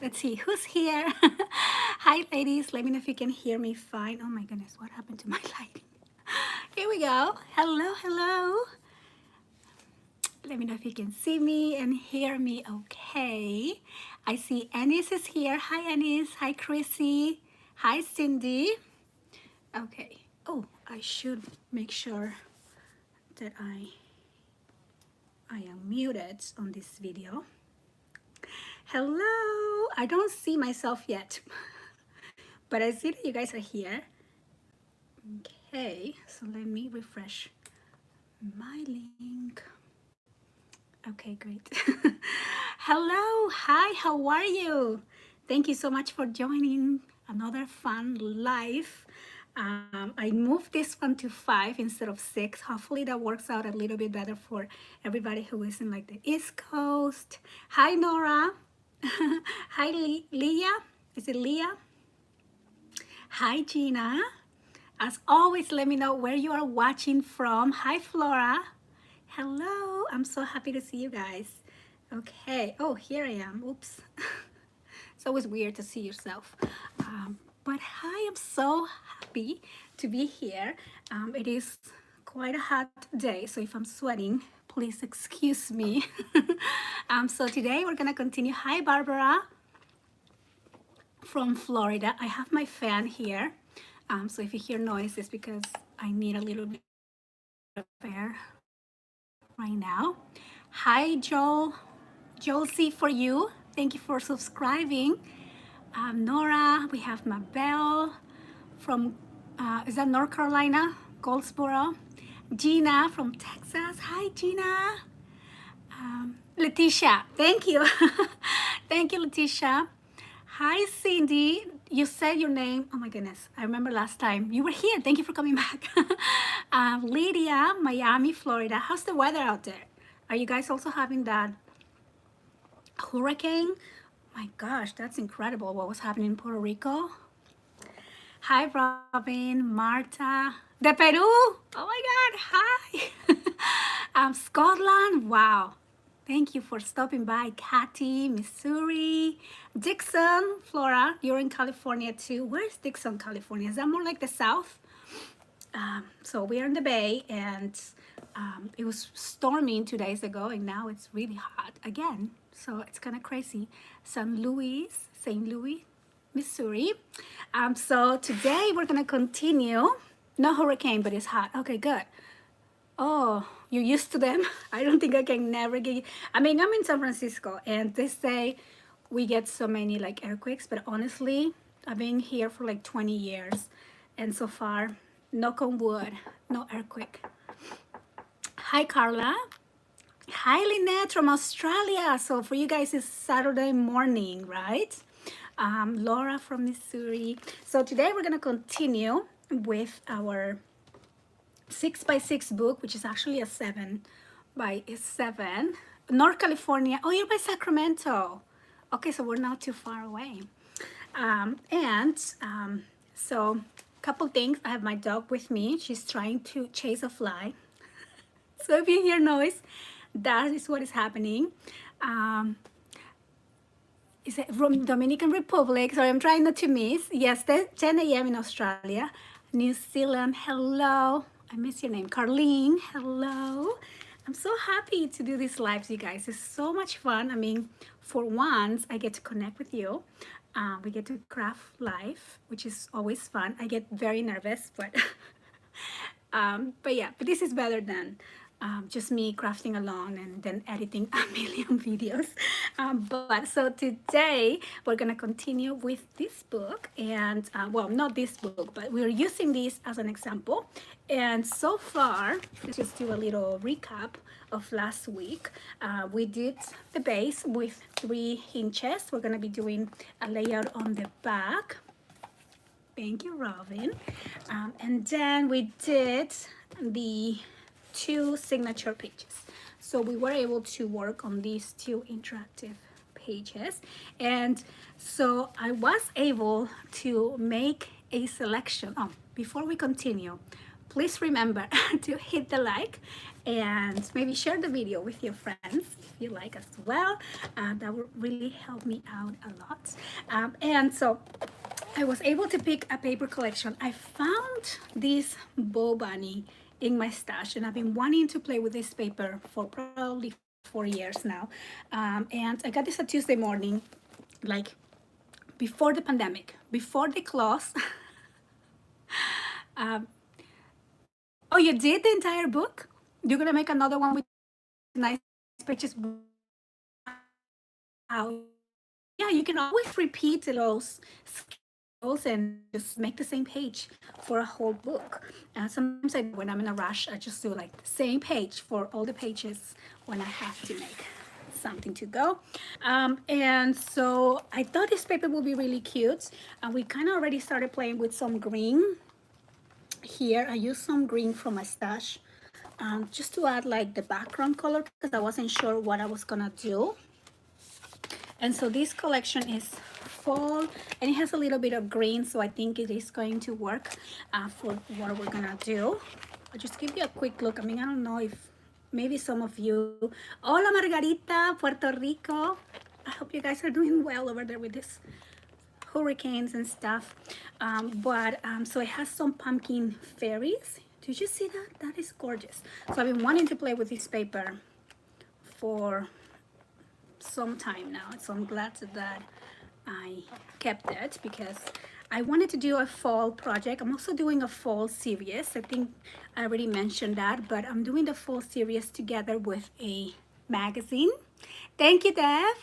Let's see who's here. Hi, ladies. Let me know if you can hear me fine. Oh my goodness, what happened to my lighting? Here we go. Hello, hello. Let me know if you can see me and hear me okay. I see Anis is here. Hi, Anis. Hi, Chrissy. Hi, Cindy. Okay. Oh, I should make sure that I am muted on this video. Hello. I don't see myself yet, but I see that you guys are here. Okay, so let me refresh my link. Okay, great. Hello, hi, how are you? Thank you so much for joining another fun live. I moved this one to 5 instead of 6. Hopefully that works out a little bit better for everybody who is in like the East Coast. Hi, Nora. Hi, Leah. Is it Leah? Hi, Gina. As always, let me know where you are watching from. Hi, Flora. Hello. I'm so happy to see you guys. Okay. Oh, here I am. Oops. It's always weird to see yourself. But hi, I'm so happy to be here. It is quite a hot day, so if I'm sweating, please excuse me. So today we're gonna continue. Hi, Barbara from Florida. I have my fan here. So if you hear noise, it's because I need a little bit of air right now. Hi, Joel. Joel C for you. Thank you for subscribing. Nora, we have Mabel from, is that North Carolina? Goldsboro. Gina from Texas. Hi, Gina. Letitia, thank you. Thank you, Letitia. Hi, Cindy. You said your name. Oh my goodness. I remember last time you were here. Thank you for coming back. Lydia, Miami, Florida. How's the weather out there? Are you guys also having that hurricane? My gosh, that's incredible what was happening in Puerto Rico. Hi, Robin, Marta, de Peru. Oh my God, hi. Scotland, wow. Thank you for stopping by. Kathy, Missouri, Dixon, Flora. You're in California too. Where's Dixon, California? Is that more like the South? So we are in the Bay, and it was storming 2 days ago, and now it's really hot again. So it's kind of crazy. St. Louis, Missouri. So today we're gonna continue. No hurricane, but it's hot. Okay, good. Oh, you're used to them? I don't think I can never get. I mean, I'm in San Francisco, and they say we get so many like earthquakes, but honestly, I've been here for like 20 years, and so far, knock on wood, no earthquake. Hi, Carla. Hi, Lynette from Australia. So for you guys, it's Saturday morning, right? Laura from Missouri. So today we're gonna continue with our 6x6 book, which is actually a 7x7. North California. Oh, you're by Sacramento. Okay, so we're not too far away. So a couple things. I have my dog with me. She's trying to chase a fly. So if you hear noise, that is what is happening. Is it from Dominican Republic? Sorry, I'm trying not to miss. Yes, 10 a.m. in Australia. New Zealand, hello. I miss your name. Carlene, hello. I'm so happy to do these lives, you guys. It's so much fun. I mean, for once, I get to connect with you. We get to craft live, which is always fun. I get very nervous, but but this is better than just me crafting alone and then editing a million videos. But so today we're gonna continue with this book, and well, not this book, but we're using this as an example. And so far, let's just do a little recap of last week. We did the base with 3 hinges. We're gonna be doing a layout on the back. Thank you, Robin. And then we did the 2 signature pages. So we were able to work on these 2 interactive pages. And so I was able to make a selection. Oh, before we continue, please remember to hit the like and maybe share the video with your friends if you like as well. That would really help me out a lot. And so I was able to pick a paper collection. I found this bow bunny in my stash, and I've been wanting to play with this paper for probably 4 years now. And I got this on Tuesday morning, like before the pandemic, before they closed. Oh, you did the entire book? You're gonna make another one with nice pictures? Wow. Yeah, you can always repeat those skills and just make the same page for a whole book. Sometimes when I'm in a rush, I just do like the same page for all the pages when I have to make something to go. And so I thought this paper would be really cute. We kind of already started playing with some green. Here I used some green from my stash just to add like the background color because I wasn't sure what I was gonna do. And so this collection is fall and it has a little bit of green, so I think it is going to work for what we're gonna do. I'll just give you a quick look. I mean, I don't know if maybe some of you, hola Margarita, Puerto Rico. I hope you guys are doing well over there with this hurricanes and stuff. So it has some pumpkin fairies. Did you see that? That is gorgeous. So I've been wanting to play with this paper for some time now. So I'm glad that I kept it because I wanted to do a fall project. I'm also doing a fall series. I think I already mentioned that, but I'm doing the fall series together with a magazine. Thank you, Dev.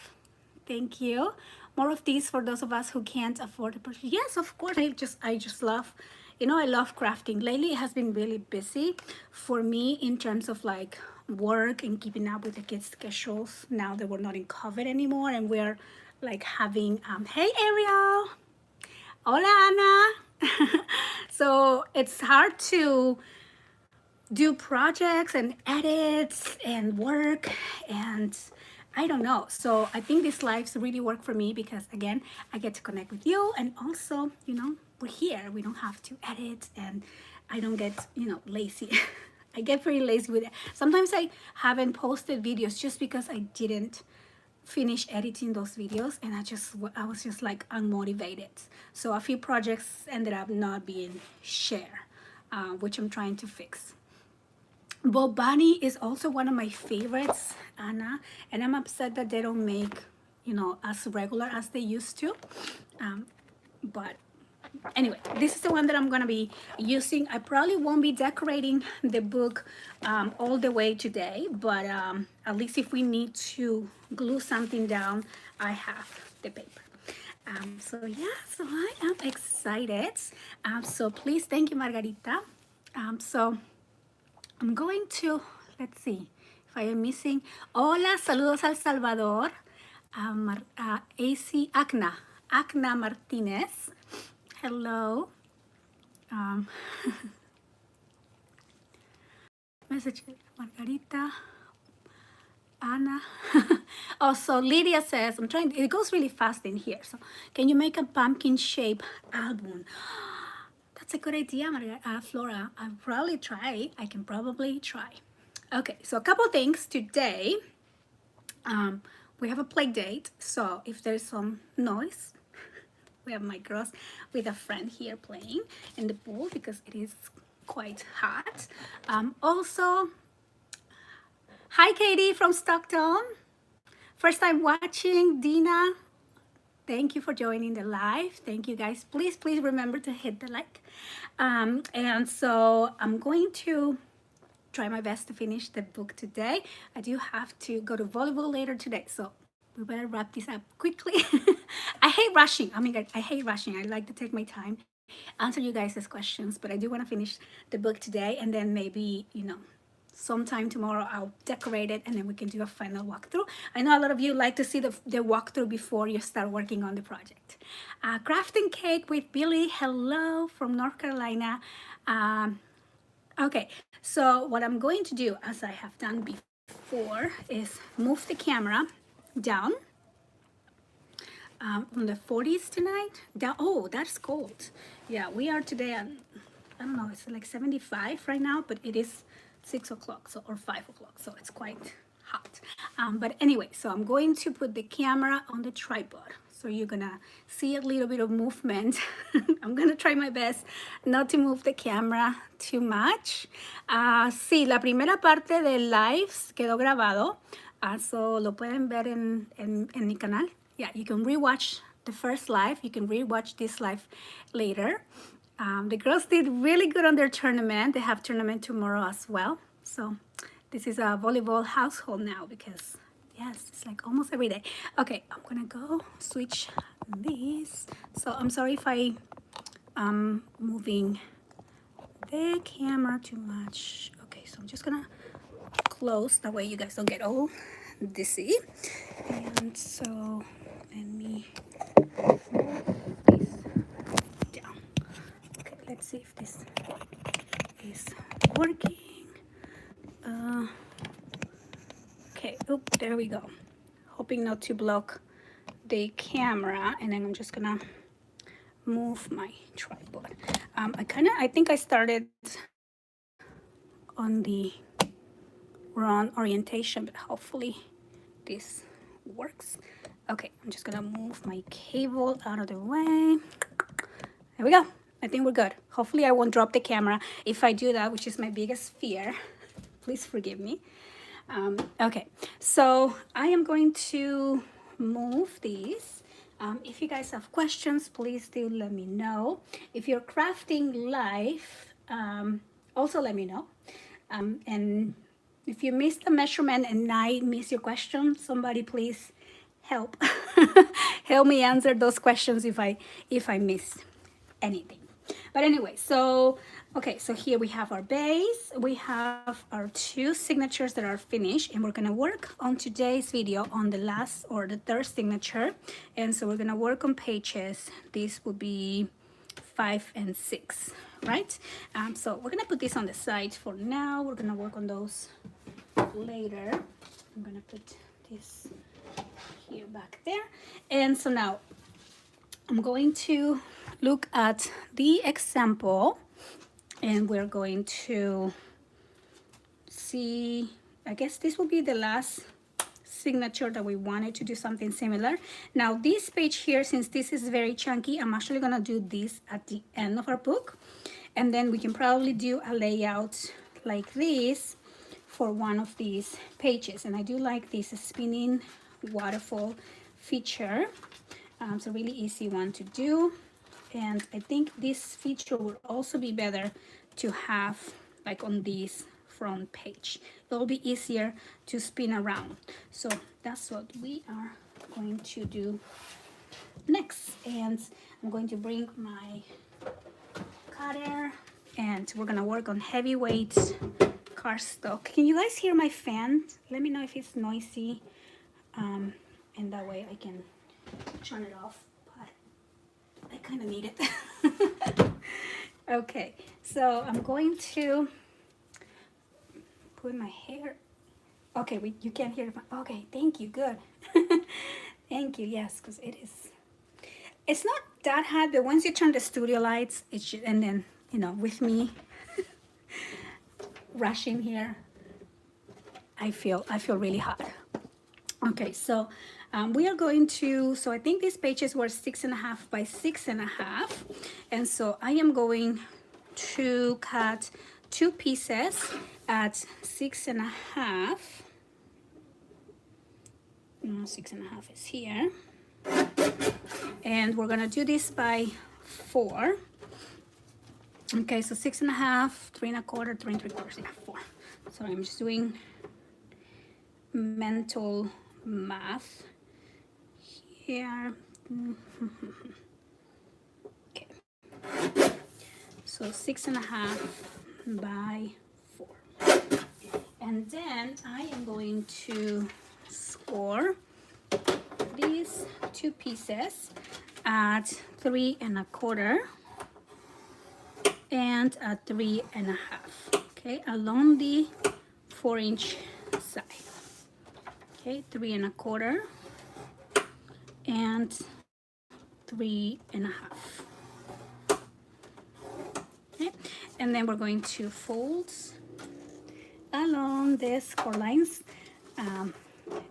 Thank you. More of these for those of us who can't afford to purchase. Yes, of course. I just love, I love crafting. Lately, it has been really busy for me in terms of like work and keeping up with the kids' schedules. Now that we're not in COVID anymore, and we're like having, hey Ariel, hola Ana. So it's hard to do projects and edits and work and I don't know. So I think these lives really work for me because again, I get to connect with you and also, we're here. We don't have to edit and I don't get, lazy. I get very lazy with it. Sometimes I haven't posted videos just because I didn't finish editing those videos and I was just like unmotivated. So a few projects ended up not being shared, which I'm trying to fix. Bobani is also one of my favorites, Anna, and I'm upset that they don't make, as regular as they used to. But anyway, this is the one that I'm gonna be using. I probably won't be decorating the book all the way today, but at least if we need to glue something down, I have the paper. So yeah, so I am excited. So please, thank you, Margarita. So I'm going to, let's see if I am missing. Hola, saludos al Salvador. AC Acna Martinez. Hello. Message Margarita. Anna. Also, Lydia says, it goes really fast in here. So, can you make a pumpkin shape album? That's a good idea, Flora. I'll probably try. I can probably try. Okay, so a couple things today. We have a play date. So if there's some noise, we have my girls with a friend here playing in the pool because it is quite hot. Also, hi Katie from Stockton. First time watching, Dina. Thank you for joining the live. Thank you guys. Please remember to hit the like. And so I'm going to try my best to finish the book today. I do have to go to volleyball later today, so we better wrap this up quickly. I hate rushing. I hate rushing. I like to take my time, answer you guys' questions, but I do want to finish the book today and then maybe, sometime tomorrow I'll decorate it and then we can do a final walkthrough. I know a lot of you like to see the walkthrough before you start working on the project. Crafting Cake with Billy, hello from North Carolina. Okay, so what I'm going to do, as I have done before, is move the camera down from the 40s tonight. Down, oh, that's cold. Yeah, we are today at I don't know, it's like 75 right now, but it is 6 o'clock, so, or 5 o'clock, so it's quite hot. But anyway, so I'm going to put the camera on the tripod. So you're gonna see a little bit of movement. I'm gonna try my best not to move the camera too much. Sí, la primera parte del live quedó grabado. So lo pueden ver en mi canal. Yeah, you can rewatch the first live. You can rewatch this live later. The girls did really good on their tournament. They have tournament tomorrow as well. So this is a volleyball household now because yes, it's like almost every day. Okay, I'm gonna go switch this. So I'm sorry if I am moving the camera too much. Okay, so I'm just gonna close, that way you guys don't get all dizzy. And so let me move this down. Okay, let's see if this is working. Okay, oh, there we go. Hoping not to block the camera, and then I'm just gonna move my tripod. I think I started on the wrong orientation, but hopefully this works. Okay, I'm just gonna move my cable out of the way. There we go. I think we're good. Hopefully I won't drop the camera. If I do that, which is my biggest fear, please forgive me. Okay, so I am going to move these. If you guys have questions, please do let me know. If you're crafting live, also let me know. And if you missed the measurement and I miss your question, somebody please help. Help me answer those questions if I miss anything. But anyway, so okay, so here we have our base. We have our 2 signatures that are finished, and we're gonna work on today's video on the last or the 3rd signature. And so we're gonna work on pages. This will be 5 and 6, right? So we're gonna put this on the side for now. We're gonna work on those later. I'm gonna put this here back there. And so now I'm going to look at the example, and we're going to see, I guess this will be the last signature that we wanted to do something similar. Now this page here, since this is very chunky, I'm actually gonna do this at the end of our book, and then we can probably do a layout like this for one of these pages. And I do like this spinning waterfall feature. It's a really easy one to do. And I think this feature would also be better to have like on this front page. It'll be easier to spin around. So that's what we are going to do next. And I'm going to bring my cutter, and we're gonna work on heavyweight cardstock. Can you guys hear my fan? Let me know if it's noisy, and that way I can turn it off. I kind of need it. Okay, so I'm going to put my hair. Okay, you can't hear it. Okay, thank you. Good. Thank you. Yes, because it's not that hot, but once you turn the studio lights, and then with me rushing here, I feel really hot. Okay, so we are going to, so I think these pages were 6.5 by 6.5, and so I am going to cut 2 pieces at 6.5. 6.5 is here, and we're gonna do this by 4. Okay, so 6.5, 3 1/4, 3 3/4, yeah, 4. So I'm just doing mental math here. Okay, so 6.5 by 4, and then I am going to score these 2 pieces at 3 1/4 and at 3 1/2. Okay, along the 4-inch side. Okay, 3 1/4 and 3 1/2. Okay, and then we're going to fold along this core lines.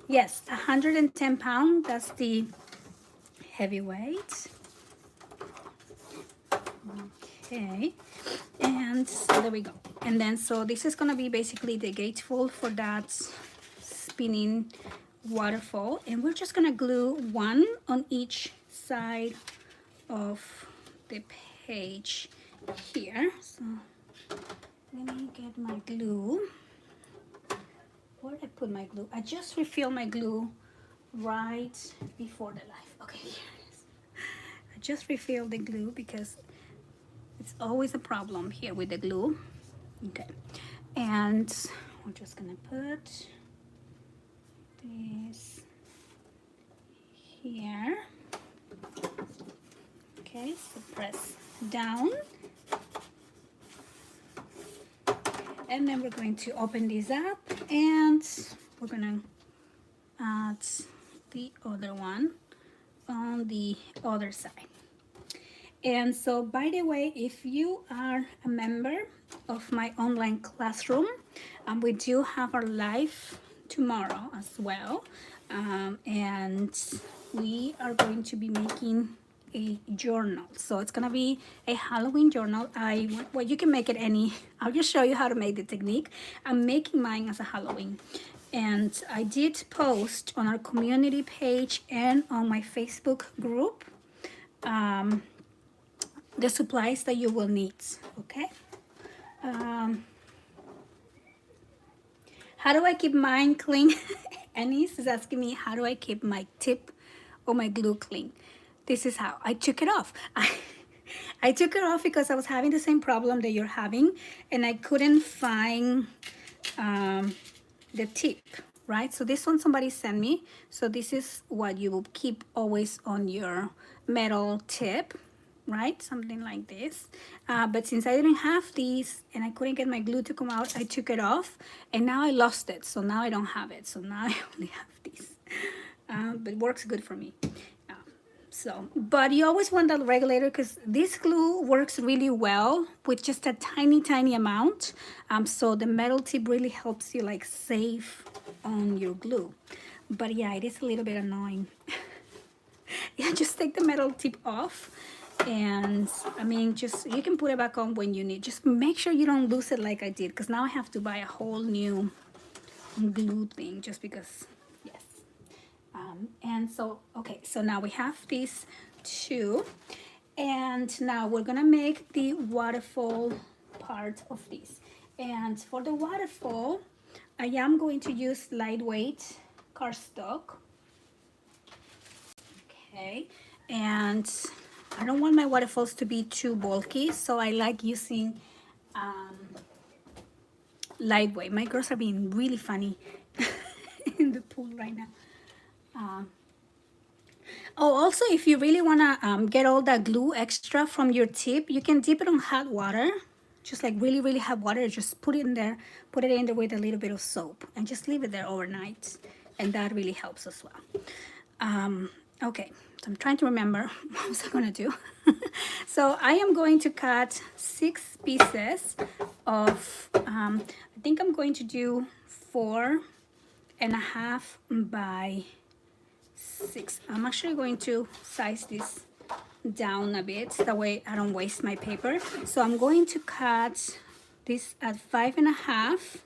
Yes, 110 pounds, that's the heavyweight. Okay, and so there we go. And then so this is gonna be basically the gatefold for that spinning waterfall, and we're just gonna glue one on each side of the page here. So let me get my glue. Where did I put my glue? I just refilled my glue right before the live. Okay, here it is. I just refilled the glue because it's always a problem here with the glue. Okay, and we're just gonna put this here. Okay, so press down, and then we're going to open this up, and we're gonna add the other one on the other side. And so, by the way, if you are a member of my online classroom, we do have our live tomorrow as well, and we are going to be making a journal. So it's gonna be a Halloween journal. Well, you can make it any. I'll just show you how to make the technique. I'm making mine as a Halloween, and I did post on our community page and on my Facebook group the supplies that you will need. Okay. How do I keep mine clean? Anis is asking me, how do I keep my tip or my glue clean? This is how. I took it off. I took it off because I was having the same problem that you're having, and I couldn't find the tip, right? So this one somebody sent me. So this is what you will keep always on your metal tip, right? Something like this. But since I didn't have these and I couldn't get my glue to come out, I took it off, and now I lost it. So now I don't have it. So now I only have these. But it works good for me. So, but you always want that regulator because this glue works really well with just a tiny amount. So the metal tip really helps you like save on your glue. But yeah, it is a little bit annoying. Yeah, just take the metal tip off, and I mean, just you can put it back on when you need. Just make sure you don't lose it like I did, because now I have to buy a whole new glue thing just because. And so, okay, so now we have these two, and now we're gonna make the waterfall part of this. And for the waterfall, I am going to use lightweight cardstock. Okay, and I don't want my waterfalls to be too bulky, so I like using lightweight. My girls are being really funny in the pool right now. Oh, also, if you really want to get all that glue extra from your tip, you can dip it on hot water, just like really hot water. Just put it in there with a little bit of soap, and just leave it there overnight, and that really helps as well. Okay, so I'm trying to remember what was I gonna do. So I am going to cut 6 pieces of I think I'm going to do 4.5 by 6. I'm actually going to size this down a bit, that way I don't waste my paper. So I'm going to cut this at 5.5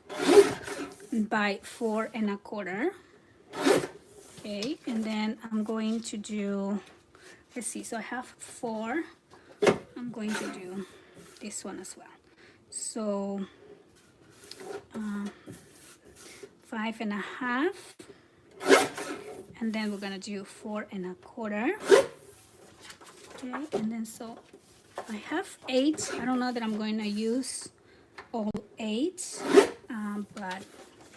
by 4.25. Okay, and then I'm going to do, let's see, so I have 4. I'm going to do this one as well. So 5.5, and then we're gonna do 4.25. Okay, and then so I have 8. I don't know that I'm going to use all 8, but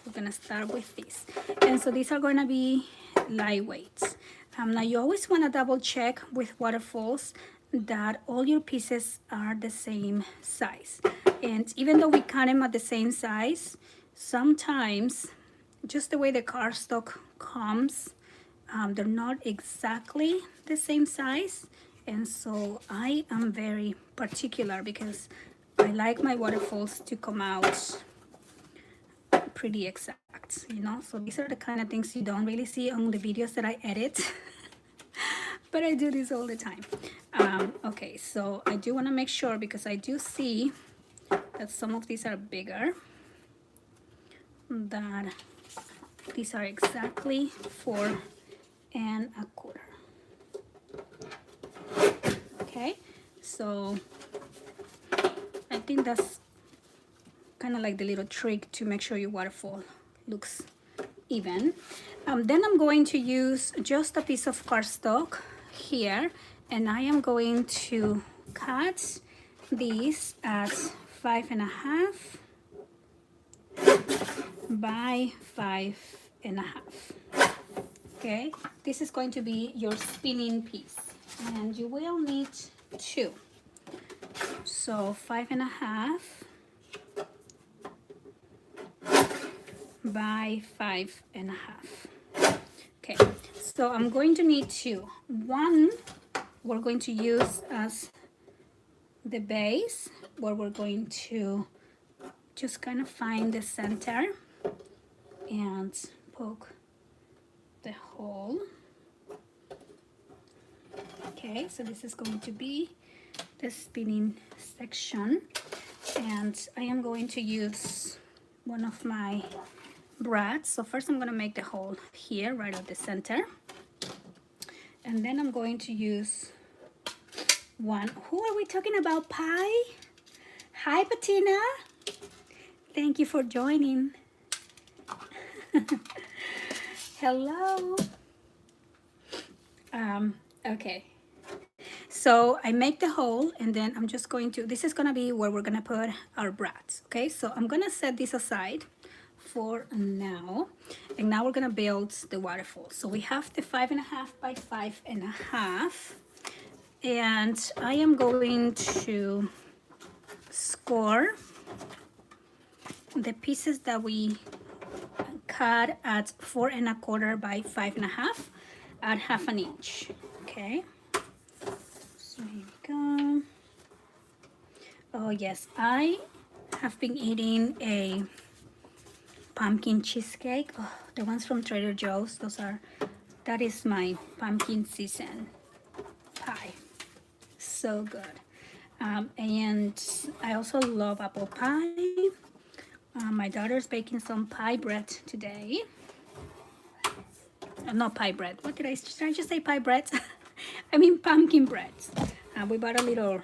we're gonna start with this. And so these are going to be lightweights. Now you always want to double check with waterfalls that all your pieces are the same size. And even though we cut them at the same size, sometimes just the way the cardstock comes, they're not exactly the same size. And so I am very particular because I like my waterfalls to come out pretty exact, you know. So these are the kind of things you don't really see on the videos that I edit. But I do this all the time. Okay, so I do want to make sure, because I do see that some of these are bigger, that these are exactly 4 1/4. Okay, so I think that's kind of like the little trick to make sure your waterfall looks even. Then I'm going to use just a piece of cardstock here, and I am going to cut these at 5.5 by 5.5. Okay, this is going to be your spinning piece, and you will need 2. So 5.5 by 5.5. Okay, so I'm going to need 2. One we're going to use as the base, where we're going to just kind of find the center and poke the hole. Okay, so this is going to be the spinning section, and I am going to use one of my brads. So first I'm going to make the hole here right at the center, and then I'm going to use one. Who are we talking about? Pie? Hi, Patina. Thank you for joining. Hello. Okay, so I make the hole, and then I'm just going to, this is going to be where we're going to put our brads. Okay, so I'm going to set this aside for now, and now we're going to build the waterfall. So we have the 5.5 by 5.5, and I am going to score the pieces that we cut at 4 1/4 by 5.5 at 1/2 inch. Okay, so here we go. Oh yes, I have been eating a pumpkin cheesecake. Oh, the ones from Trader Joe's, that is my pumpkin season pie. So good. And I also love apple pie. My daughter's baking some pie bread today. Not pie bread. What did I just say? Pie bread? I mean pumpkin bread. We bought a little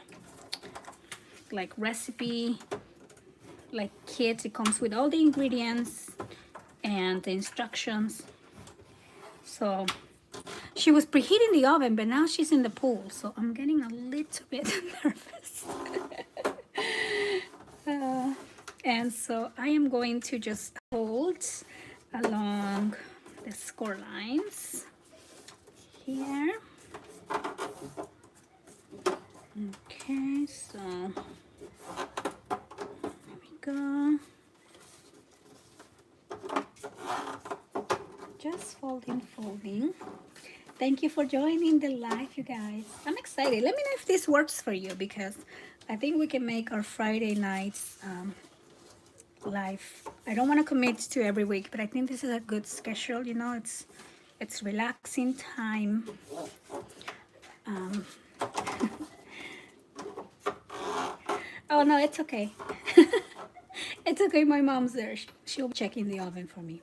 like recipe, like kit. It comes with all the ingredients and the instructions. So she was preheating the oven, but now she's in the pool, so I'm getting a little bit nervous. And so I am going to just hold along the score lines here. Okay, so there we go. Just folding. Thank you for joining the live, you guys. I'm excited. Let me know if this works for you, because I think we can make our Friday nights live. I don't want to commit to every week, but I think this is a good schedule. You know, it's relaxing time. Oh no, it's okay. It's okay. My mom's there. She'll be checking the oven for me.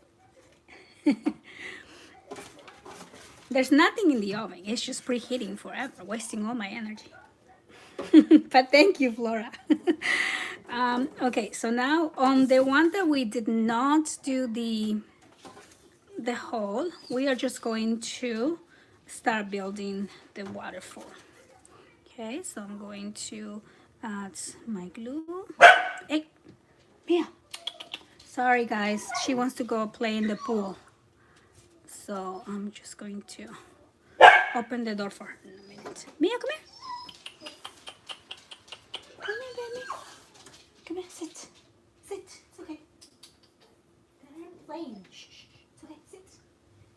There's nothing in the oven. It's just preheating forever, wasting all my energy. But thank you, Flora. Okay, so now on the one that we did not do the hole, we are just going to start building the waterfall. Okay, so I'm going to add my glue. Hey, Mia. Sorry guys, she wants to go play in the pool. So I'm just going to open the door for her in a minute. Mia, come here. Come here, baby. Come here, sit. It's okay. They're playing. Shh. It's okay, sit.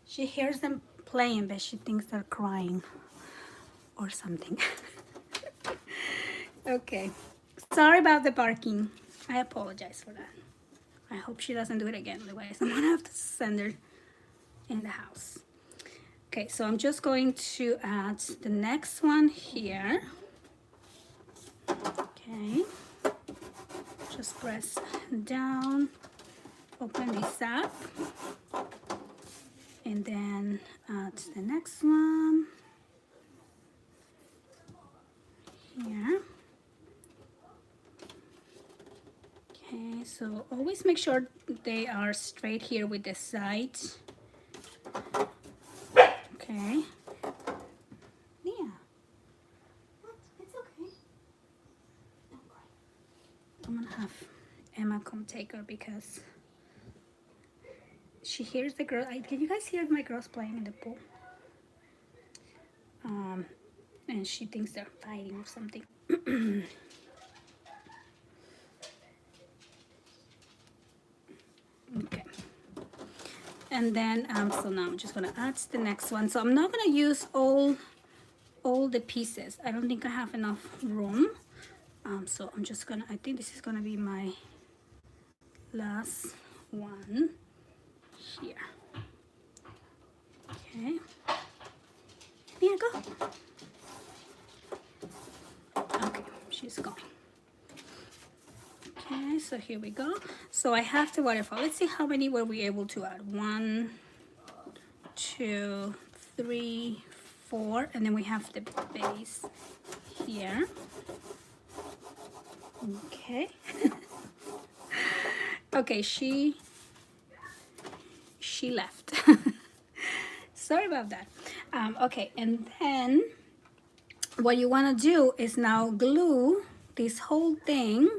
She hears them playing, but she thinks they're crying or something. Okay, Sorry about the barking. I apologize for that. I hope she doesn't do it again. Otherwise, I'm gonna have to send her in the house. Okay, so I'm just going to add the next one here. Okay, just press down, open this up, and then add the next one here. Okay, so always make sure they are straight here with the sides. Okay. Yeah. What? It's okay. Don't cry. I'm gonna have Emma come take her because she hears the girl. Can you guys hear my girls playing in the pool? And she thinks they're fighting or something. Okay. And then so now I'm just gonna add the next one. So I'm not gonna use all the pieces. I don't think I have enough room. So I'm just gonna, I think this is gonna be my last one here. Okay. Yeah, go. Okay, she's going. Okay, so here we go. So I have the waterfall. Let's see how many were we able to add. 1, 2, 3, 4, and then we have the base here. Okay. Okay, she left. Sorry about that. Okay, and then what you want to do is now glue this whole thing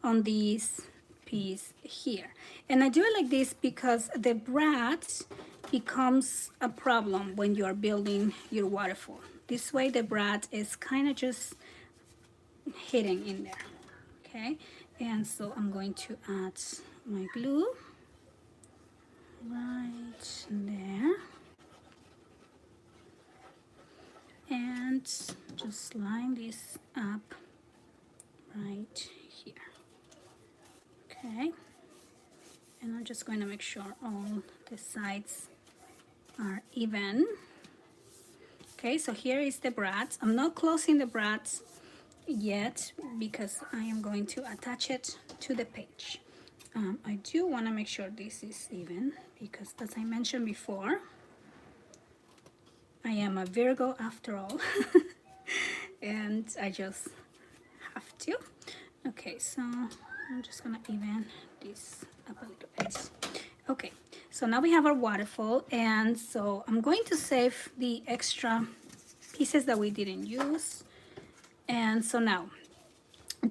on this piece here. And I do it like this because the brat becomes a problem when you are building your waterfall. This way the brat is kind of just hidden in there. Okay, and so I'm going to add my glue right there. And just line this up right here. Okay, and I'm just going to make sure all the sides are even. Okay, so here is the brat. I'm not closing the brat yet because I am going to attach it to the page. I do want to make sure this is even because, as I mentioned before, I am a Virgo after all. And I just have to. Okay, so I'm just gonna even this up a little bit. Okay, so now we have our waterfall, and so I'm going to save the extra pieces that we didn't use. And so now,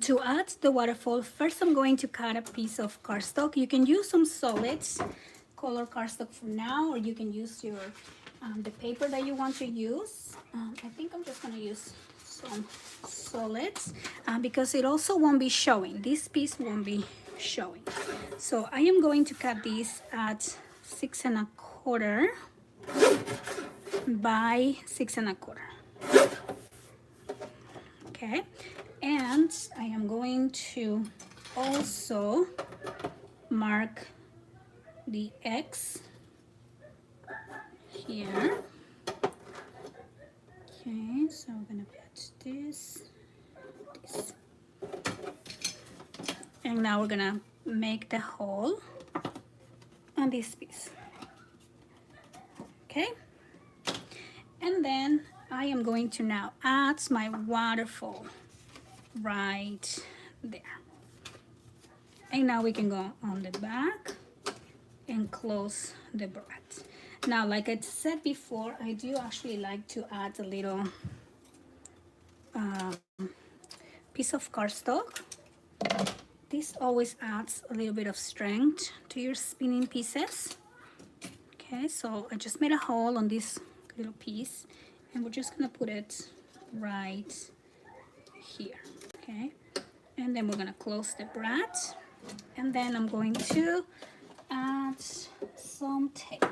to add the waterfall, first I'm going to cut a piece of cardstock. You can use some solids, color cardstock for now, or you can use your the paper that you want to use. I think I'm just gonna use some solids because it also won't be showing. This piece won't be showing. So I am going to cut this at 6 1/4 by 6 1/4. Okay, and I am going to also mark the X here. Okay, so we're gonna put this. And now we're gonna make the hole on this piece. Okay, and then I am going to now add my waterfall right there. And now we can go on the back and close the brat. Now, like I said before, I do actually like to add a little piece of cardstock. This always adds a little bit of strength to your spinning pieces. Okay, so I just made a hole on this little piece, and we're just gonna put it right here. Okay, and then we're gonna close the brat, and then I'm going to add some tape.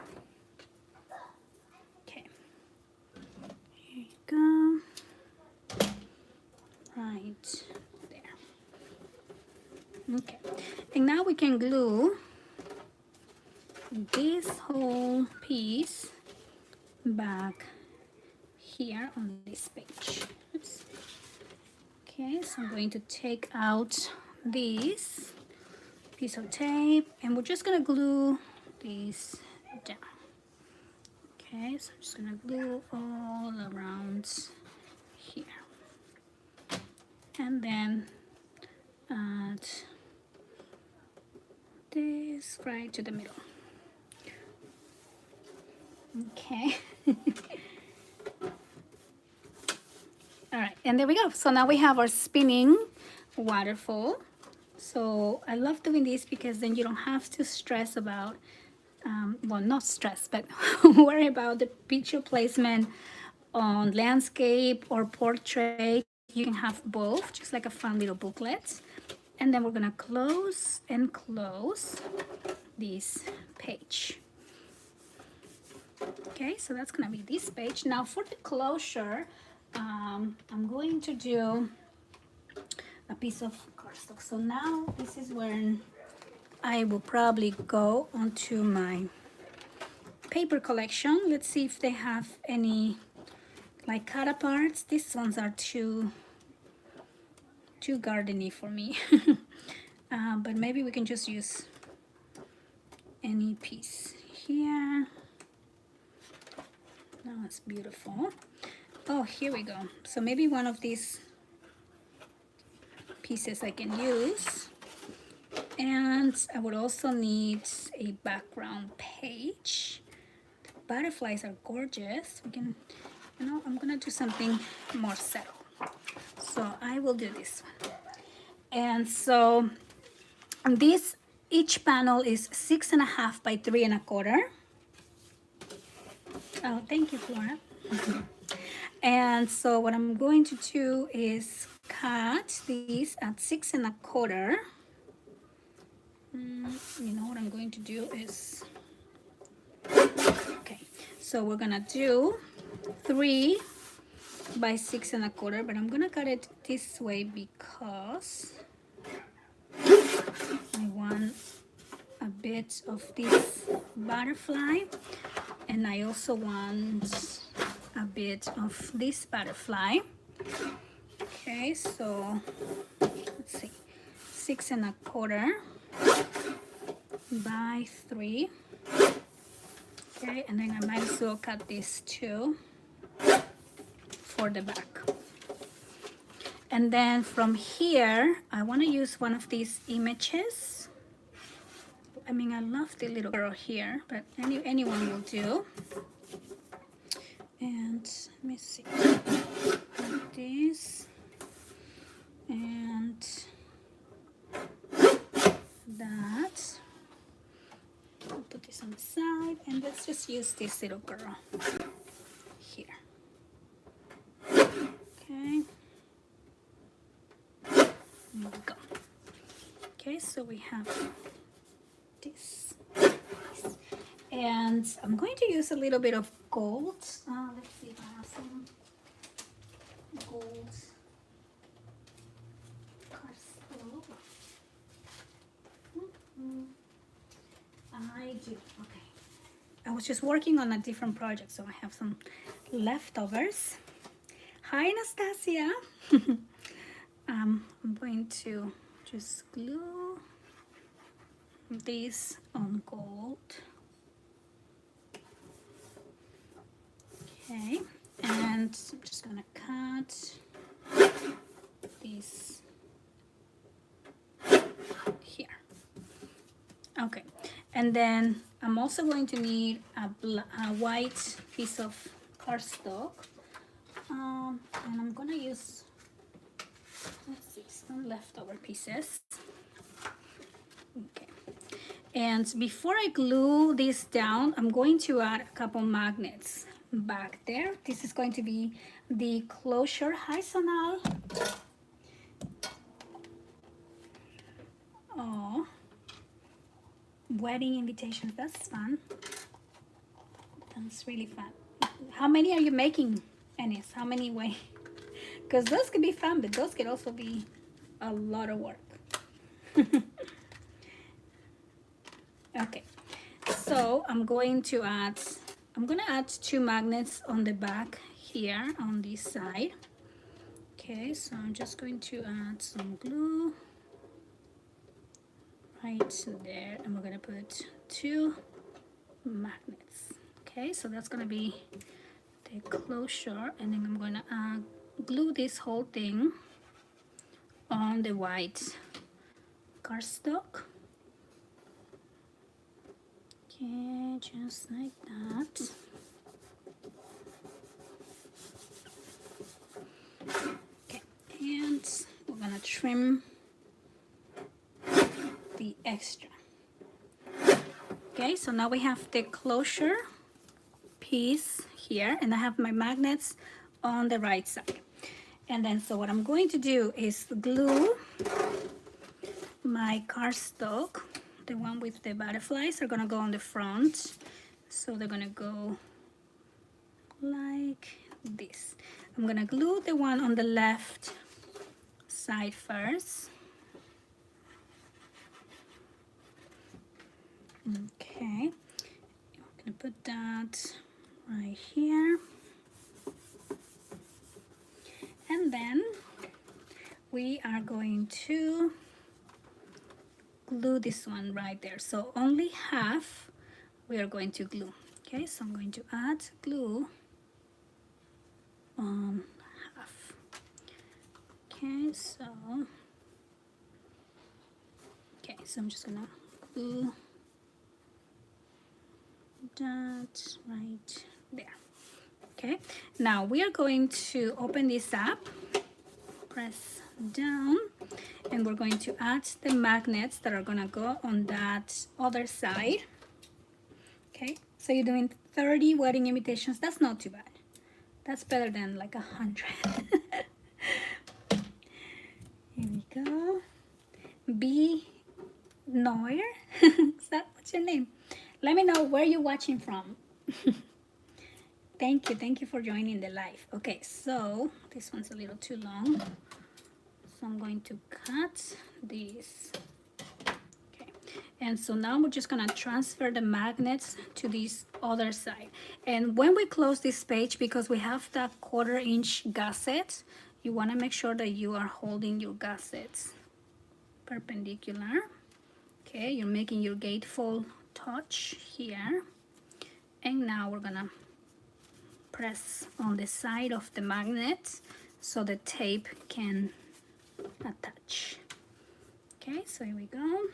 Okay, here you go, right there. Okay, and now we can glue this whole piece back here on this page. Oops. Okay, so I'm going to take out this piece of tape and we're just gonna glue this down. Okay, so I'm just gonna glue all around here and then add this right to the middle. Okay. All right, and there we go. So now we have our spinning waterfall. So I love doing this because then you don't have to stress about, well, not stress, but worry about the picture placement on landscape or portrait. You can have both, just like a fun little booklet. And then we're gonna close and close this page. Okay, so that's gonna be this page. Now for the closure, I'm going to do a piece of cardstock. So now this is where I will probably go onto my paper collection. Let's see if they have any like cut aparts. These ones are too gardeny for me. But maybe we can just use any piece here. Oh, it's beautiful. Oh, here we go. So maybe one of these pieces I can use. And I would also need a background page. The butterflies are gorgeous. We can, you know, I'm gonna do something more subtle. So I will do this one. And so this, each panel is 6.5 by 3.25. Oh, thank you, Flora. And so what I'm going to do is cut these at 6.25. You know what I'm going to do is, okay, so we're gonna do 3 by 6.25, but I'm gonna cut it this way because I want a bit of this butterfly, and I also want a bit of this butterfly. Okay, so let's see, 6.25 by 3. Okay, and then I might as well cut this too for the back. And then from here, I want to use one of these images. I mean, I love the little girl here, but anyone will do. And let me see, like this, and that. I'll put this on the side, and let's just use this little girl here. Okay. There we go. Okay, so we have this. And I'm going to use a little bit of gold. Let's see if I have some gold cardstock. I do. Okay. I was just working on a different project, so I have some leftovers. Hi, Anastasia. I'm going to just glue this on gold. Okay, and I'm just gonna cut this here. Okay, and then I'm also going to need a white piece of cardstock, and I'm gonna use, let's see, some leftover pieces. Okay, and before I glue this down, I'm going to add a couple magnets back there. This is going to be the closure. Hi, Sonal. Oh, wedding invitations. That's fun. That's really fun. How many are you making, Ennis? How many because those could be fun, but those could also be a lot of work. Okay, so I'm gonna add 2 magnets on the back here on this side. Okay, so I'm just going to add some glue right there, and we're gonna put 2 magnets. Okay, so that's gonna be the closure, and then I'm gonna glue this whole thing on the white cardstock. Okay, just like that. Okay, and we're gonna trim the extra. Okay, so now we have the closure piece here, and I have my magnets on the right side. And then, so what I'm going to do is glue my cardstock. The one with the butterflies are gonna go on the front. So they're gonna go like this. I'm gonna glue the one on the left side first. Okay, I'm gonna put that right here. And then we are going to glue this one right there. So only half we are going to glue. Okay, so I'm going to add glue on half. Okay, so I'm just gonna glue that right there. Okay, now we are going to open this up, press down, and we're going to add the magnets that are gonna go on that other side. Okay, so you're doing 30 wedding invitations. That's not too bad. That's better than like 100. Here we go. B. Noir. Is that what's your name? Let me know where you're watching from. Thank you for joining the live. Okay, so this one's a little too long, so I'm going to cut this. Okay, and so now we're just gonna transfer the magnets to this other side. And when we close this page, because we have that 1/4 inch gusset, you want to make sure that you are holding your gussets perpendicular. Okay, you're making your gatefold touch here, and now we're gonna press on the side of the magnet so the tape can attach. Okay, so here we go.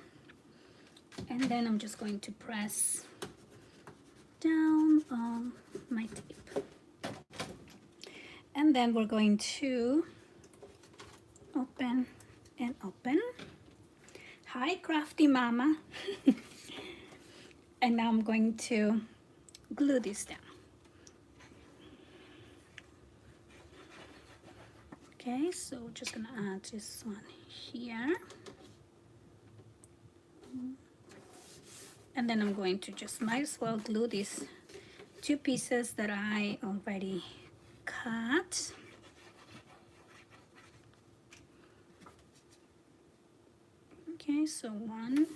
And then I'm just going to press down on my tape. And then we're going to open and open. Hi, crafty mama. And now I'm going to glue this down. Okay, so we're just gonna add this one here. And then I'm going to just might as well glue these 2 pieces that I already cut. Okay, so 1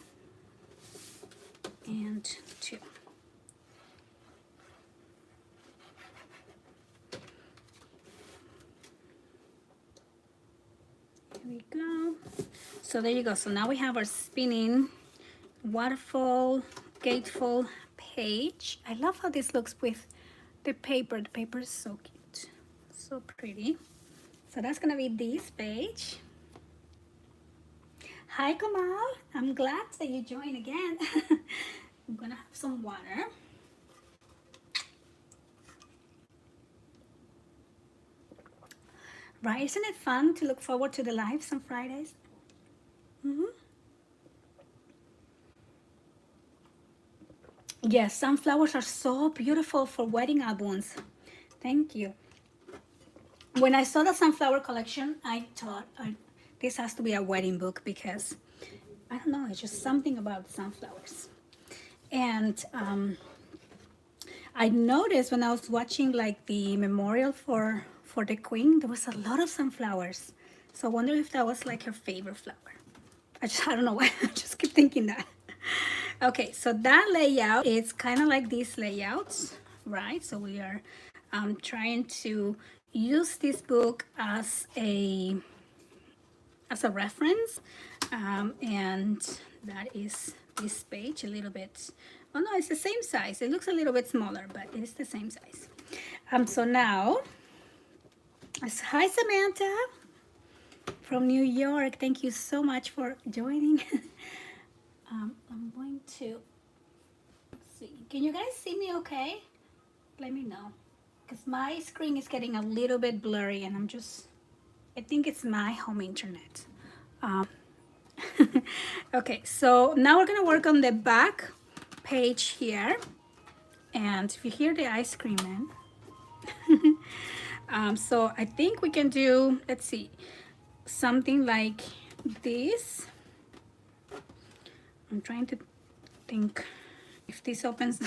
and 2. Here we go. So there you go. So now we have our spinning waterfall gatefold page. I love how this looks with the paper. The paper is so cute, so pretty. So that's gonna be this page. Hi Kamal, I'm glad that you joined again. I'm gonna have some water. Right, isn't it fun to look forward to the lives on Fridays? Yes, sunflowers are so beautiful for wedding albums. Thank you. When I saw the sunflower collection, I thought this has to be a wedding book because, I don't know, it's just something about sunflowers. And I noticed when I was watching like the memorial for the queen, there was a lot of sunflowers. So I wonder if that was like her favorite flower. I don't know why, I just keep thinking that. Okay, so that layout is kind of like these layouts, right? So we are trying to use this book as a reference, and that is this page a little bit. Oh no, it's the same size. It looks a little bit smaller, but it is the same size. So now, hi Samantha from New York. Thank you so much for joining. I'm going to see. Can you guys see me okay? Let me know. Because my screen is getting a little bit blurry and I think it's my home internet. Okay, so now we're gonna work on the back page here. And if you hear the ice cream man, so I think we can do, let's see, something like this. I'm trying to think if this opens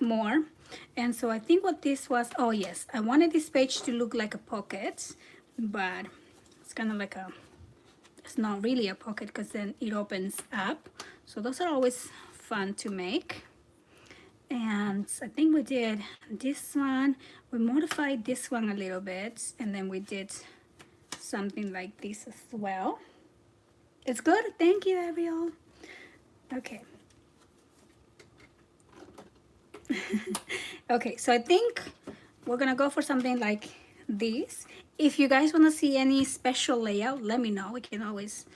more. And so I think what this was, oh yes, I wanted this page to look like a pocket, but it's kind of like it's not really a pocket because then it opens up. So those are always fun to make. And I think we did this one, we modified this one a little bit, and then we did something like this as well. It's good, thank you, Ariel. Okay. Okay, so I think we're gonna go for something like this. If you guys want to see any special layout, let me know. We can always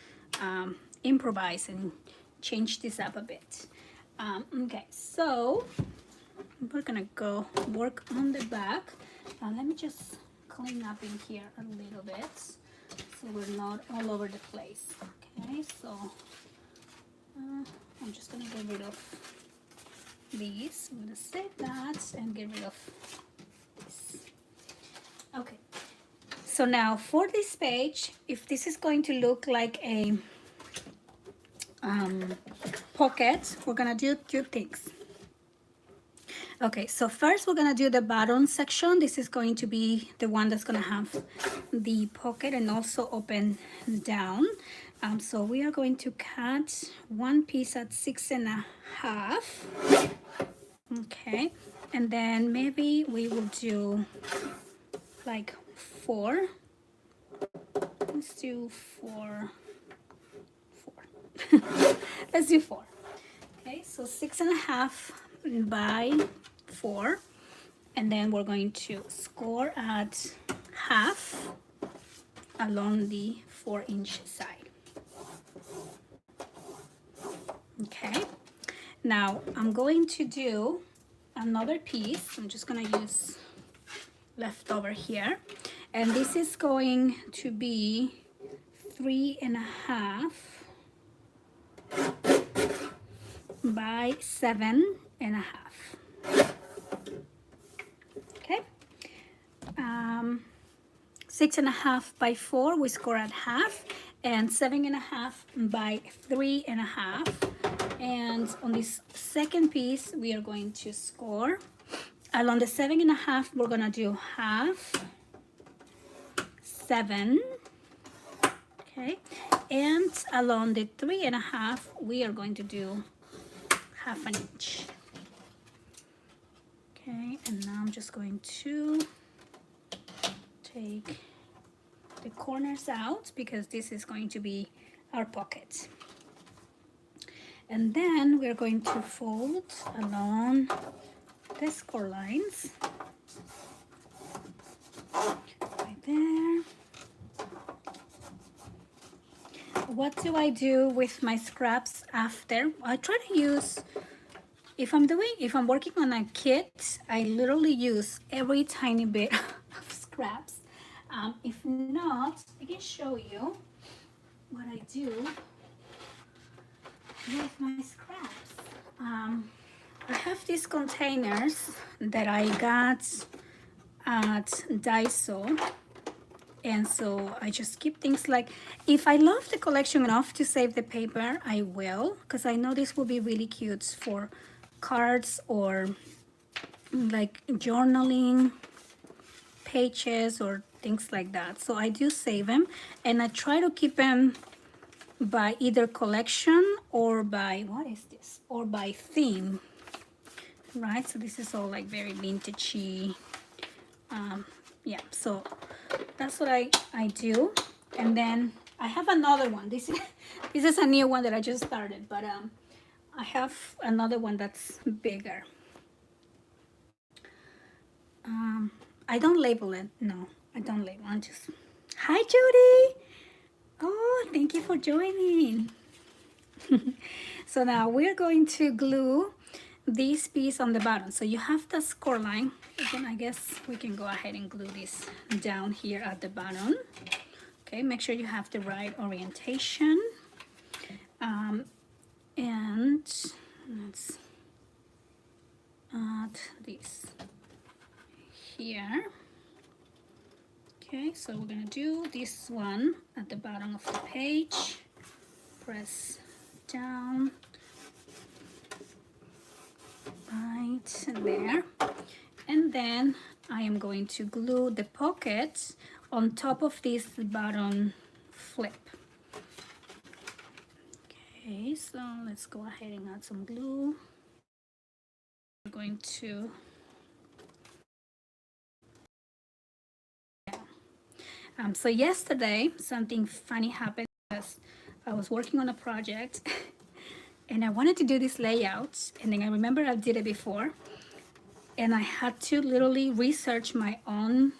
improvise and change this up a bit. Okay, so we're gonna go work on the back. Let me just clean up in here a little bit so we're not all over the place. Okay, so I'm just gonna get rid of these. I'm gonna save that and get rid of this. Okay, so now for this page, if this is going to look like a pocket, we're gonna do two things. Okay, so first we're gonna do the bottom section. This is going to be the one that's gonna have the pocket and also open down. So we are going to cut one piece at 6.5. Okay, and then maybe we will do like 4. Let's do 4. Let's do 4. Okay, so 6.5 by 4, and then we're going to score at half along the 4-inch side. Okay, now I'm going to do another piece. I'm just gonna use leftover here, and this is going to be 3.5 by 7.5. Okay, 6.5 by 4 we score at half, and 7.5 by 3.5. And on this second piece we are going to score along the 7.5. We're gonna do half 7. Okay, and along the 3.5 we are going to do half an inch. Okay, and now I'm just going to take the corners out because this is going to be our pocket. And then we're going to fold along the score lines right there. What do I do with my scraps after? I try to use, if I'm working on a kit, I literally use every tiny bit of scraps. If not, I can show you what I do with my scraps. I have these containers that I got at Daiso. And so I just keep things like, if I love the collection enough to save the paper, I will, because I know this will be really cute for cards or like journaling pages or things like that. So I do save them, and I try to keep them by either collection or by, what is this? Or by theme, right? So this is all like very vintagey. Yeah, so that's what I do. And then I have another one. This is a new one that I just started, but I have another one that's bigger. I don't label it. No, I don't label. I'm just, hi Judy. Oh, thank you for joining. So now we're going to glue this piece on the bottom. So you have the score line. Again, I guess we can go ahead and glue this down here at the bottom. Okay, make sure you have the right orientation. And let's add this here. Okay, so we're gonna do this one at the bottom of the page. Press down right there, and then I am going to glue the pocket on top of this bottom flip. Okay, so let's go ahead and add some glue. We're going to, so yesterday something funny happened because I was working on a project and I wanted to do this layout, and then I remember I did it before, and I had to literally research my own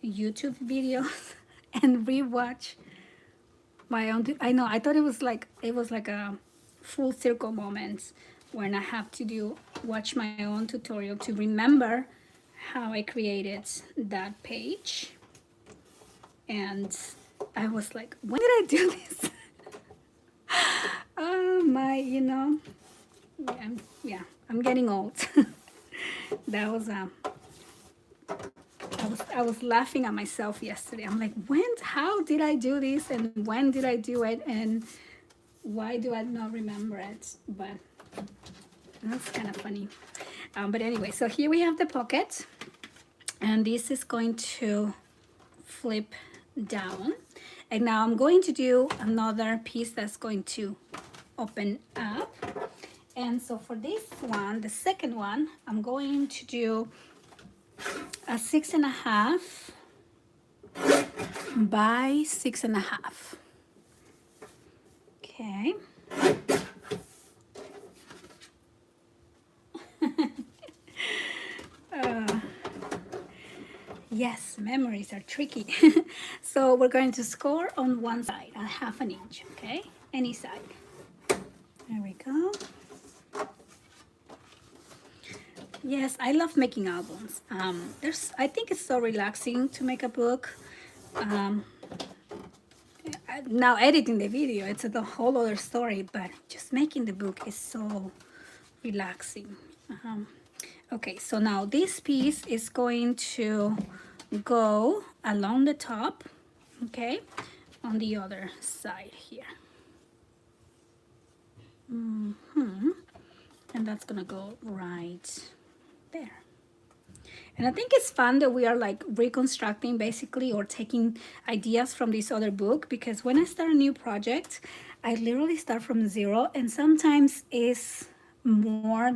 YouTube videos and rewatch my own. I know, I thought it was like a full circle moment when I have to watch my own tutorial to remember how I created that page. And I was like, when did I do this? Oh my, yeah, I'm getting old. That was I was laughing at myself yesterday. I'm like, how did I do this, and when did I do it, and why do I not remember it? But that's kind of funny. But anyway, so here we have the pocket, and this is going to flip down. And now I'm going to do another piece that's going to open up. And so for this one, the second one, I'm going to do a 6.5 by 6.5. Okay. Yes, memories are tricky. So we're going to score on one side, a 1/2 inch, okay? Any side. There we go. Yes, I love making albums. I think it's so relaxing to make a book. Now editing the video, it's a whole other story, but just making the book is so relaxing. Okay, so now this piece is going to go along the top, okay, on the other side here. And that's gonna go right there. And I think it's fun that we are like reconstructing basically, or taking ideas from this other book, because when I start a new project, I literally start from zero, and sometimes it's more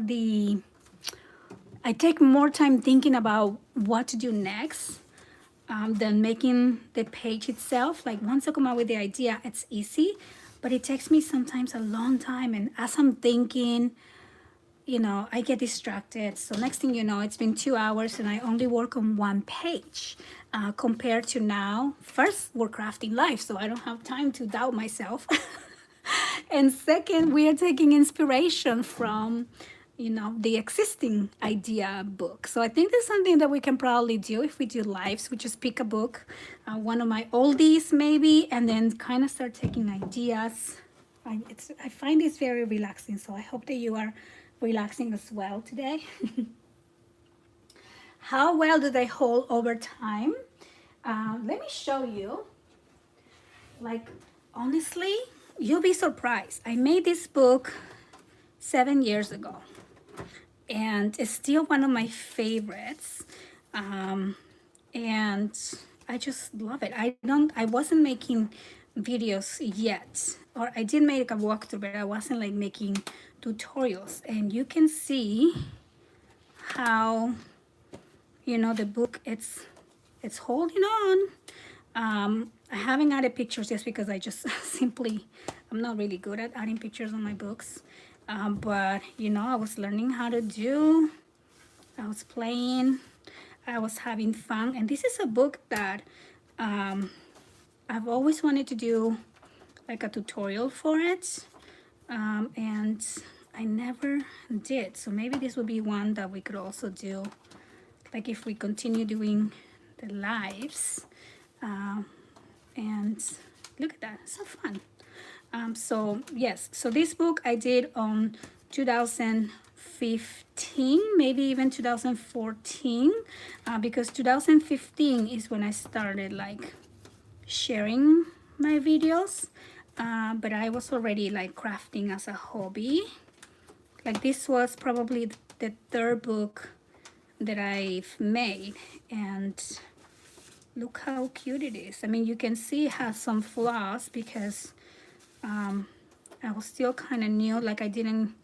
I take more time thinking about what to do next than making the page itself. Like once I come up with the idea, it's easy, but it takes me sometimes a long time. And as I'm thinking, I get distracted. So next thing you know, it's been 2 hours and I only work on one page compared to now. First, we're crafting life, so I don't have time to doubt myself. And second, we are taking inspiration from the existing idea book. So I think there's something that we can probably do if we do lives. We just pick a book, one of my oldies maybe, and then kind of start taking ideas. I find this very relaxing, so I hope that you are relaxing as well today. How well do they hold over time? Let me show you. Like, honestly, you'll be surprised. I made this book 7 years ago, and it's still one of my favorites. And I just love it. I wasn't making videos yet, or I did make a walkthrough, but I wasn't like making tutorials. And you can see how, you know, the book, it's holding on. I haven't added pictures just because I just simply, I'm not really good at adding pictures on my books. But you know, I was learning how to do, I was playing, I was having fun. And this is a book that I've always wanted to do like a tutorial for it, and I never did. So maybe this would be one that we could also do, like if we continue doing the lives. And look at that, so fun. So yes, so this book I did on 2015, maybe even 2014, because 2015 is when I started like sharing my videos, but I was already like crafting as a hobby. Like this was probably the third book that I've made, and look how cute it is. I mean, you can see it has some flaws because I was still kind of new. Like I didn't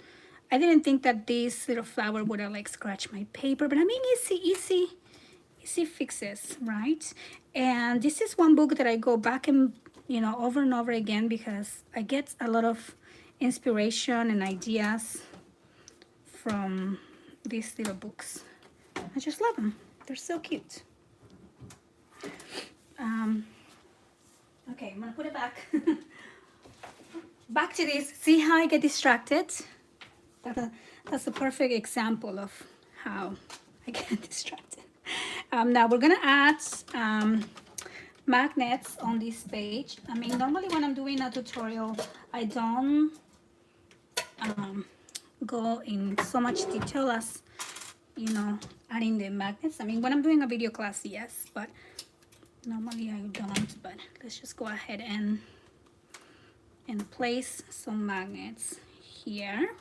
think that this little flower would have like scratched my paper, but I mean, easy fixes, right? And this is one book that I go back and, you know, over and over again because I get a lot of inspiration and ideas from these little books. I just love them. They're so cute. Okay, I'm gonna put it back. Back to this. See how I get distracted? That's a perfect example of how I get distracted. Now we're gonna add magnets on this page. I mean, normally when I'm doing a tutorial, I don't go in so much detail as, you know, adding the magnets. I mean, when I'm doing a video class, yes, but normally I don't. But let's just go ahead and place some magnets here.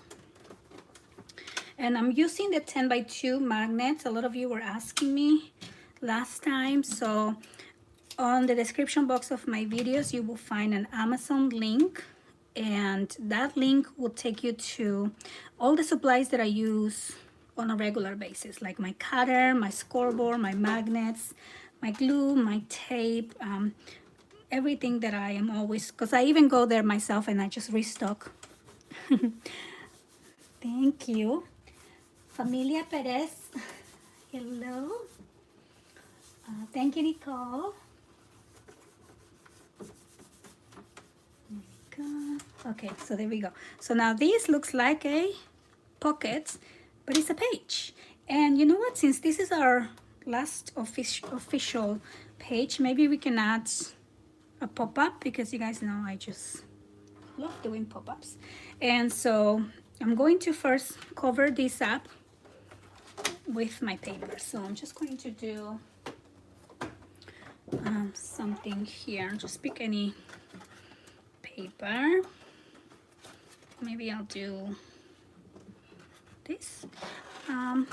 And I'm using the 10 by 2 magnets. A lot of you were asking me last time. So on the description box of my videos, you will find an Amazon link. And that link will take you to all the supplies that I use on a regular basis, like my cutter, my scoreboard, my magnets, my glue, my tape, everything that I am always, because I even go there myself and I just restock. Thank you. Familia Perez, hello. Thank you, Nicole. There we go. Okay, so there we go. So now this looks like a pocket, but it's a page. And you know what? Since this is our last official page, maybe we can add a pop-up, because you guys know I just love doing pop-ups. And so I'm going to first cover this up with my paper. So I'm just going to do something here. Just pick any paper. Maybe I'll do this. You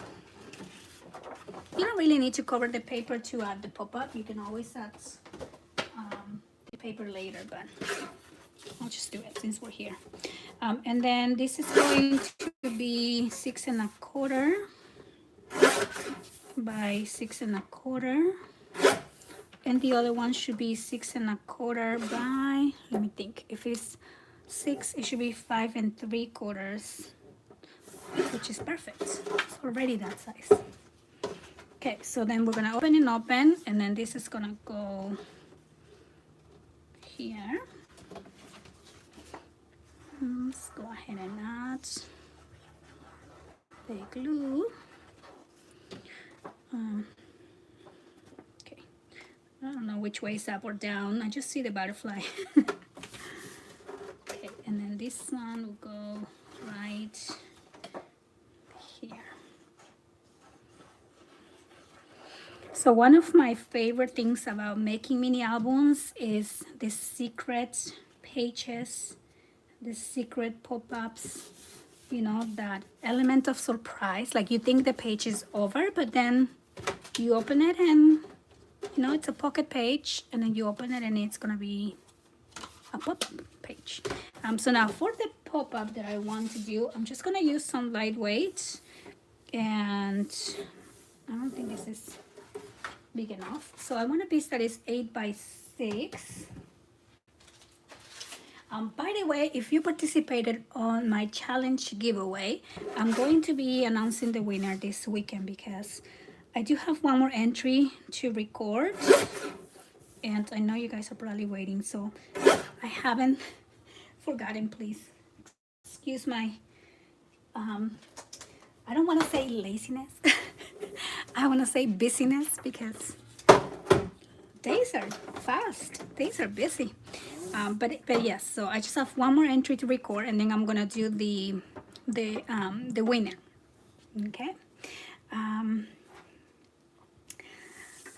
don't really need to cover the paper to add the pop-up. You can always add the paper later, but I'll just do it since we're here. And then this is going to be 6 1/4 by 6 1/4, and the other one should be 6 1/4 by, let me think, if it's 6, it should be 5 3/4, which is perfect. It's already that size. Okay, so then we're gonna open and open, and then this is gonna go here. Let's go ahead and add the glue. Okay, I don't know which way is up or down. I just see the butterfly. Okay, and then this one will go right here. So one of my favorite things about making mini albums is the secret pages, the secret pop-ups, you know, that element of surprise. Like you think the page is over, but then you open it and, you know, it's a pocket page, and then you open it and it's gonna be a pop-up page. So now for the pop-up that I want to do, I'm just gonna use some lightweight, and I don't think this is big enough. So I want a piece that is 8 by 6. By the way, if you participated on my challenge giveaway, I'm going to be announcing the winner this weekend because I do have one more entry to record, and I know you guys are probably waiting, so I haven't forgotten. Please excuse my I don't want to say laziness. I want to say busyness because days are fast, days are busy. But yes, so I just have one more entry to record, and then I'm gonna do the winner. Okay.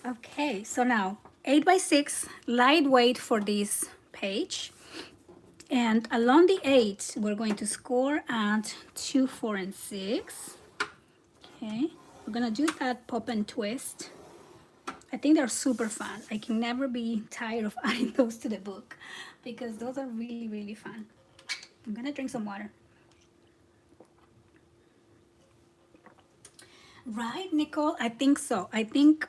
Okay, so now 8 by 6 lightweight for this page, and along the 8 we're going to score at 2, 4, and 6. Okay, we're gonna do that pop and twist. I think they're super fun. I can never be tired of adding those to the book because those are really, really fun. I'm gonna drink some water. Right, Nicole? I think so. I think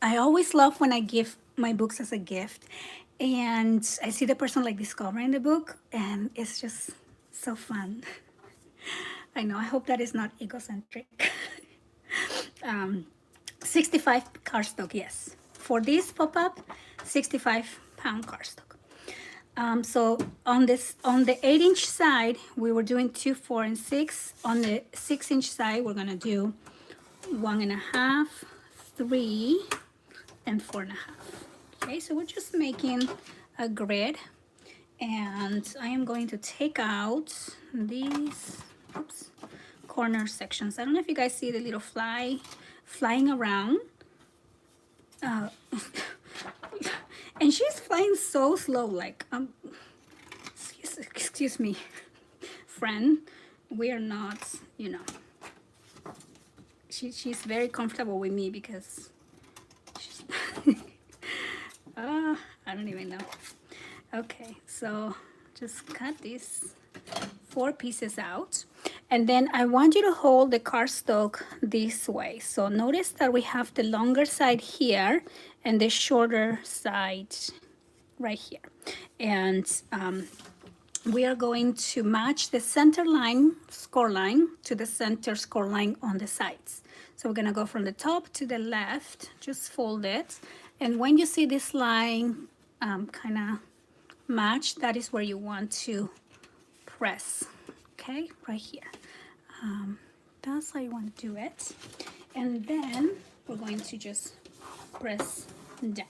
I always love when I give my books as a gift, and I see the person like discovering the book, and it's just so fun. I know. I hope that is not egocentric. 65 cardstock, yes. For this pop-up, 65-pound cardstock. So on the 8-inch side, we were doing 2, 4, and 6. On the 6-inch side, we're gonna do 1.5, 3, and 4.5. Okay, so we're just making a grid, and I am going to take out these corner sections. I don't know if you guys see the little fly flying around. And she's flying so slow, like excuse me, friend, we are not, you know, she's very comfortable with me because she's I don't even know. Okay, so just cut these 4 pieces out, and then I want you to hold the cardstock this way. So notice that we have the longer side here and the shorter side right here, and we are going to match the center line score line to the center score line on the sides. So we're gonna go from the top to the left, just fold it, and when you see this line kind of match, that is where you want to press. Okay, right here. That's how you want to do it, and then we're going to just press down.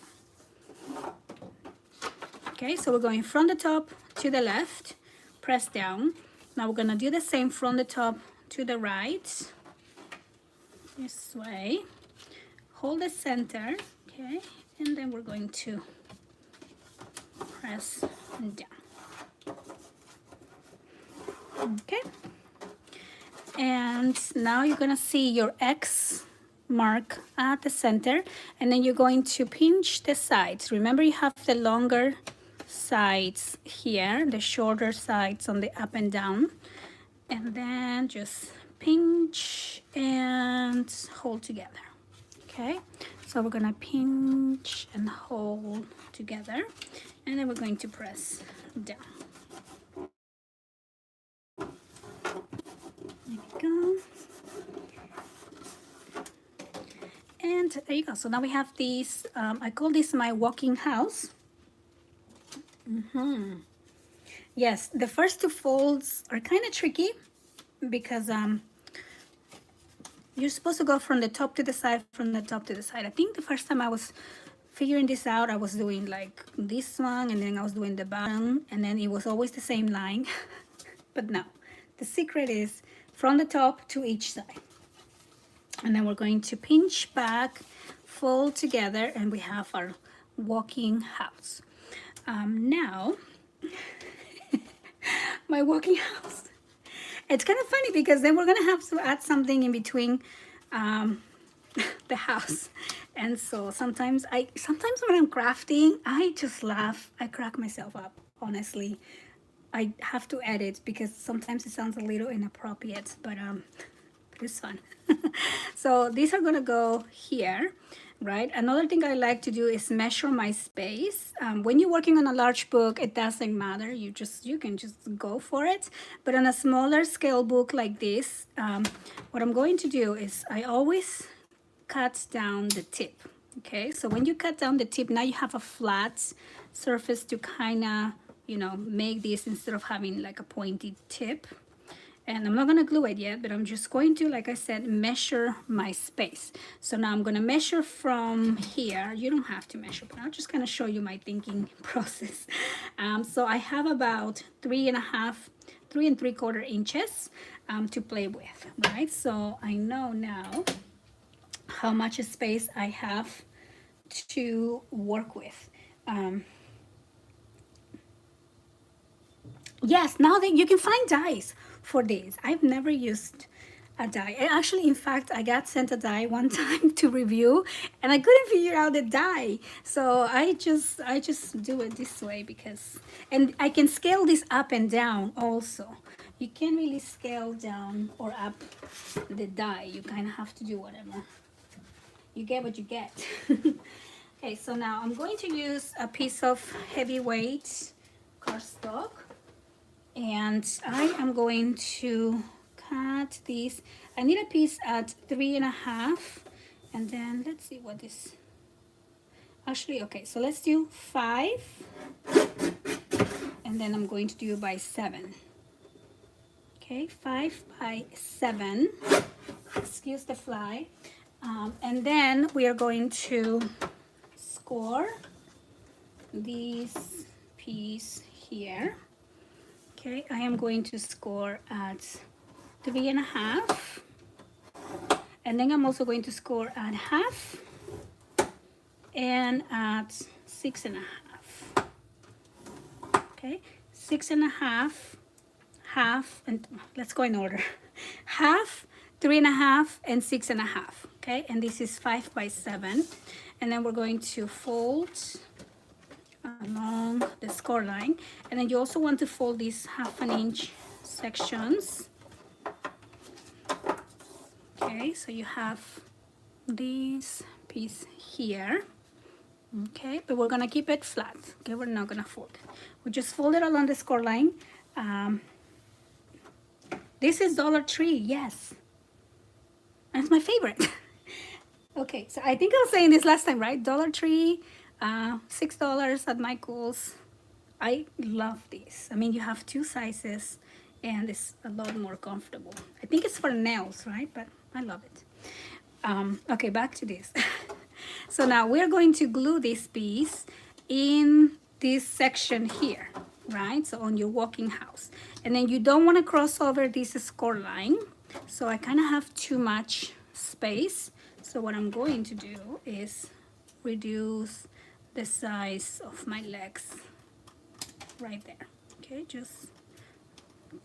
Okay, so we're going from the top to the left, press down. Now we're gonna do the same from the top to the right, this way. Hold the center, okay, and then we're going to press down. Okay, and now you're gonna see your X mark at the center, and then you're going to pinch the sides. Remember, you have the longer sides here, the shorter sides on the up and down, and then just pinch and hold together. Okay, so we're gonna pinch and hold together, and then we're going to press down. There we go. And there you go. So now we have these, I call this my walking house. Yes, the first 2 folds are kind of tricky because you're supposed to go from the top to the side, from the top to the side. I think the first time I was figuring this out, I was doing like this one, and then I was doing the bottom, and then it was always the same line. But no, the secret is from the top to each side. And then we're going to pinch back, fold together, and we have our walking house. Now, my walking house. It's kind of funny because then we're gonna have to add something in between the house And so sometimes when I'm crafting, I just laugh. I crack myself up, honestly. I have to edit because sometimes it sounds a little inappropriate, but it's fun. So these are gonna go here, right? Another thing I like to do is measure my space. When you're working on a large book, it doesn't matter. You can just go for it. But on a smaller scale book like this, what I'm going to do is I always cut down the tip. Okay, so when you cut down the tip, now you have a flat surface to kind of, make this instead of having like a pointy tip. And I'm not gonna glue it yet, but I'm just going to, like I said, measure my space. So now I'm gonna measure from here. You don't have to measure, but I'll just kind of show you my thinking process. So I have about 3.75 inches to play with, right? So I know now how much space I have to work with. Yes, now that you can find dies for this. I've never used a die. Actually, in fact, I got sent a die one time to review and I couldn't figure out the die. So I just do it this way because, and I can scale this up and down also. You can't really scale down or up the die. You kind of have to do whatever. You get what you get. Okay, so now I'm going to use a piece of heavyweight cardstock. And I am going to cut these. I need a piece at 3.5, and then let's see what this. Actually, okay, so let's do 5, and then I'm going to do by 7. Okay, 5 by 7. Excuse the fly. And then we are going to score this piece here. Okay, I am going to score at 3.5, and then I'm also going to score at half and at 6.5. Okay, 6.5, half, and let's go in order. Half, 3.5, and 6.5. Okay, and this is 5 by 7, and then we're going to fold along the score line, and then you also want to fold these 1/2 inch sections. Okay, so you have this piece here. Okay, but we're gonna keep it flat. Okay, we're not gonna fold it. We just fold it along the score line. This is Dollar Tree, yes. That's my favorite. Okay, so I think I was saying this last time, right? Dollar Tree, $6 at Michael's. I love this. I mean, you have 2 sizes and it's a lot more comfortable. I think it's for nails, right? But I love it. Okay, back to this. So now we're going to glue this piece in this section here, right? So on your walking house. And then you don't want to cross over this score line. So I kind of have too much space. So what I'm going to do is reduce the size of my legs right there. Okay, just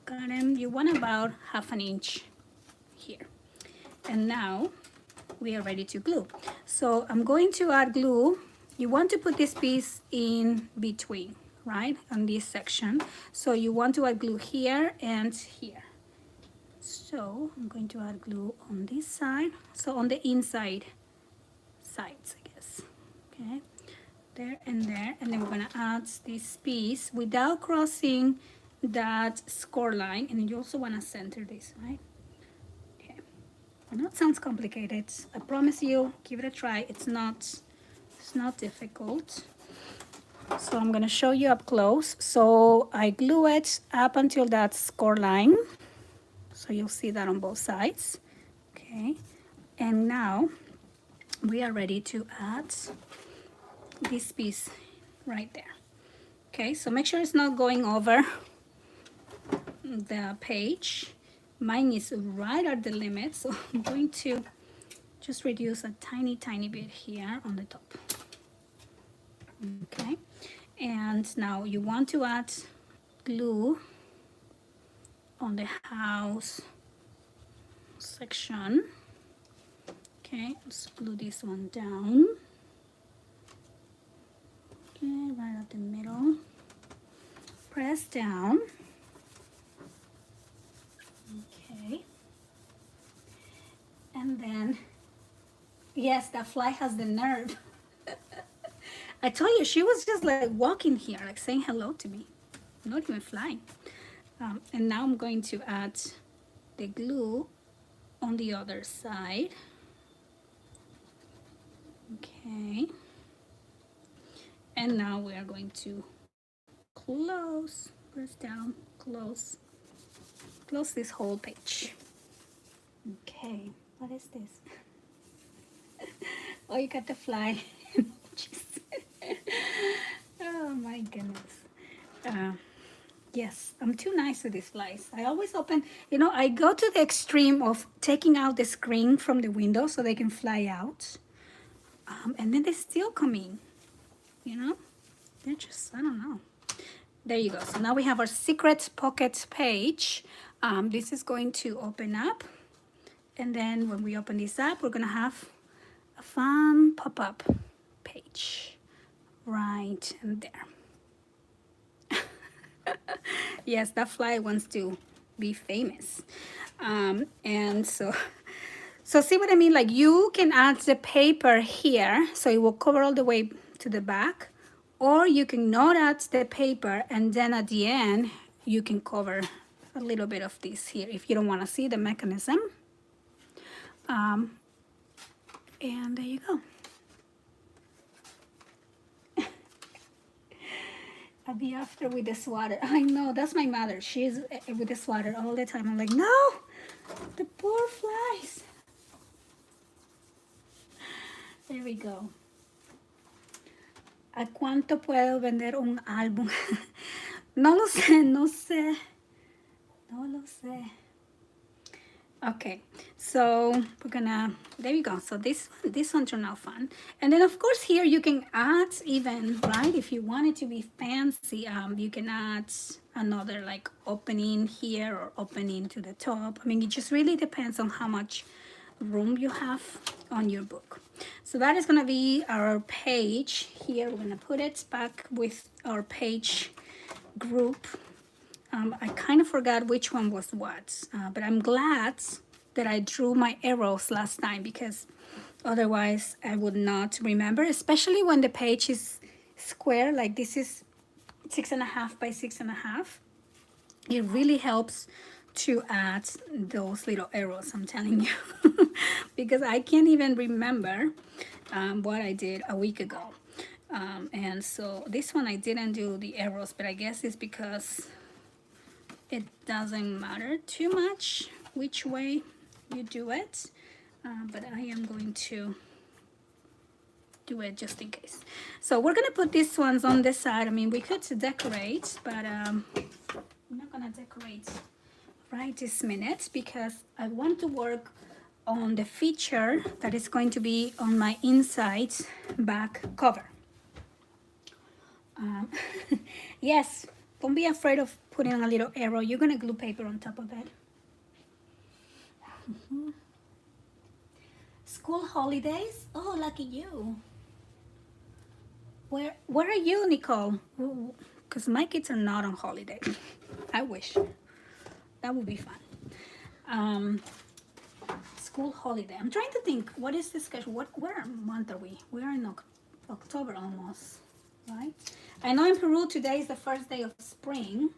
got them. You want about 1/2 inch here. And now we are ready to glue. So I'm going to add glue. You want to put this piece in between, right, on this section. So you want to add glue here and here. So I'm going to add glue on this side. So on the inside sides, I guess. Okay, there and there. And then we're gonna add this piece without crossing that score line. And then you also wanna center this, right? Okay. I know it sounds complicated. I promise you, give it a try. It's not difficult. So I'm gonna show you up close. So I glue it up until that score line. So you'll see that on both sides. Okay, and now we are ready to add this piece right there. Okay, so make sure it's not going over the page. Mine is right at the limit, so I'm going to just reduce a tiny bit here on the top. Okay, and now you want to add glue on the house section. Okay, let's glue this one down. Okay, right at the middle. Press down. Okay. And then, yes, that fly has the nerve. I told you, she was just like walking here, like saying hello to me. Not even flying. And now I'm going to add the glue on the other side. Okay. And now we are going to close, press down, close this whole page. Okay, what is this? Oh, you got the fly. Oh my goodness. Yes, I'm too nice with these flies. I always open, you know, I go to the extreme of taking out the screen from the window so they can fly out. And then they still come in, you know? They're just, I don't know. There you go. So now we have our secret pocket page. This is going to open up. And then when we open this up, we're gonna have a fun pop-up page right in there. Yes, that fly wants to be famous. And so see what I mean? Like you can add the paper here, so it will cover all the way to the back, or you can not add the paper and then at the end, you can cover a little bit of this here if you don't want to see the mechanism. And there you go. I'll be after with the swatter. I know, that's my mother. She's with the swatter all the time. I'm like, no, the poor flies. There we go. ¿A cuánto puedo vender un álbum? No lo sé, no sé. No lo sé. Okay, so we're gonna, there you go. So this one turned out fun. And then of course here you can add even, right? If you want it to be fancy, you can add another like opening here or opening to the top. I mean, it just really depends on how much room you have on your book. So that is gonna be our page here. We're gonna put it back with our page group. I kind of forgot which one was what, but I'm glad that I drew my arrows last time because otherwise I would not remember, especially when the page is square, like this is 6.5 by 6.5. It really helps to add those little arrows, I'm telling you, because I can't even remember what I did a week ago. And so this one I didn't do the arrows, but I guess it's because it doesn't matter too much which way you do it, but I am going to do it just in case. So we're gonna put these ones on this side. I mean, we could decorate, but I'm not gonna decorate right this minute because I want to work on the feature that is going to be on my inside back cover. Yes, don't be afraid of putting a little arrow. You're gonna glue paper on top of it. School holidays? Oh, lucky you. Where are you, Nicole? Because my kids are not on holiday. I wish. That would be fun. School holiday. I'm trying to think, what is the schedule? Where month are we? We are in October almost, right? I know in Peru today is the first day of spring.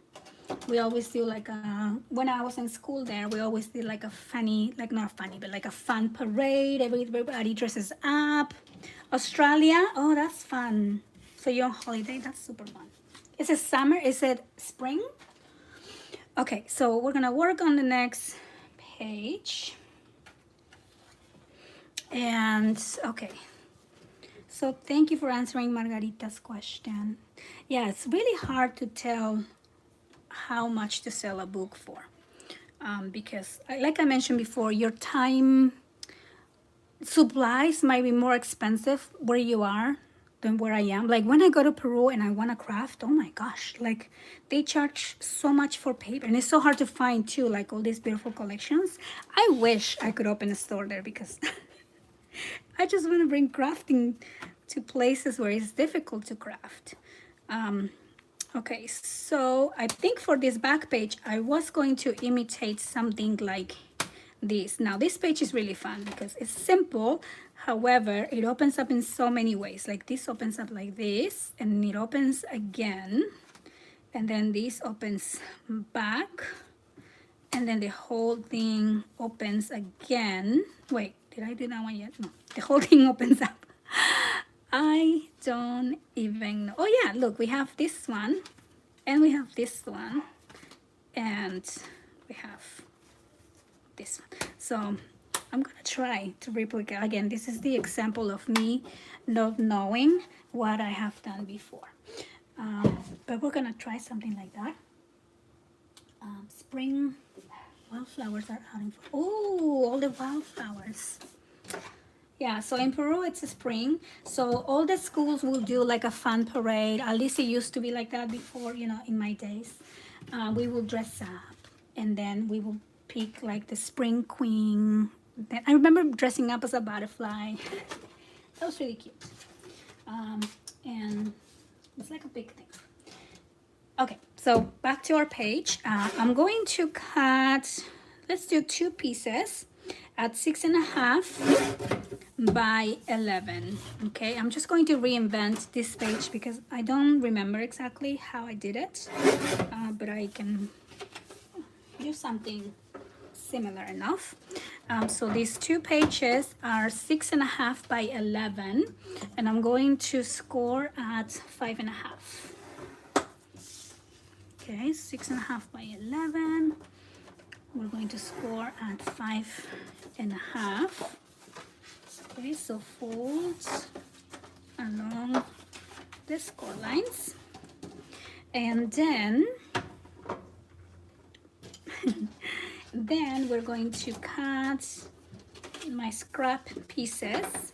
We always do like a, when I was in school there, we always did like a funny, like not funny, but like a fun parade. Everybody dresses up. Australia, oh, that's fun. So you're on holiday, that's super fun. Is it summer? Is it spring? Okay, so we're gonna work on the next page. And okay, so thank you for answering Margarita's question. Yeah, it's really hard to tell how much to sell a book for, because like I mentioned before, your time supplies might be more expensive where you are than where I am. Like when I go to Peru and I want to craft, oh my gosh, like they charge so much for paper, and it's so hard to find too, like all these beautiful collections. I wish I could open a store there because I just want to bring crafting to places where it's difficult to craft. Okay, so I think for this back page, I was going to imitate something like this. Now, this page is really fun because it's simple. However, it opens up in so many ways. Like this opens up like this, and it opens again. And then this opens back. And then the whole thing opens again. Wait, did I do that one yet? No, the whole thing opens up. I don't even know. Oh yeah, look, we have this one, and we have this one, and we have this one. So I'm gonna try to replicate. Again, this is the example of me not knowing what I have done before. But we're gonna try something like that. Spring wildflowers are out in, oh, all the wildflowers. Yeah, so in Peru it's spring, so all the schools will do like a fun parade. At least it used to be like that before, you know, in my days. We will dress up, and then we will pick like the spring queen. Then I remember dressing up as a butterfly. That was really cute. And it's like a big thing. Okay, so back to our page. I'm going to cut, let's do 2 pieces at 6.5 by 11. Okay, I'm just going to reinvent this page because I don't remember exactly how I did it, but I can do something similar enough. So these 2 pages are 6.5 by 11, and I'm going to score at 5.5. Okay, 6.5 by 11. We're going to score at 5.5. Okay, so folds along the score lines, and then then we're going to cut my scrap pieces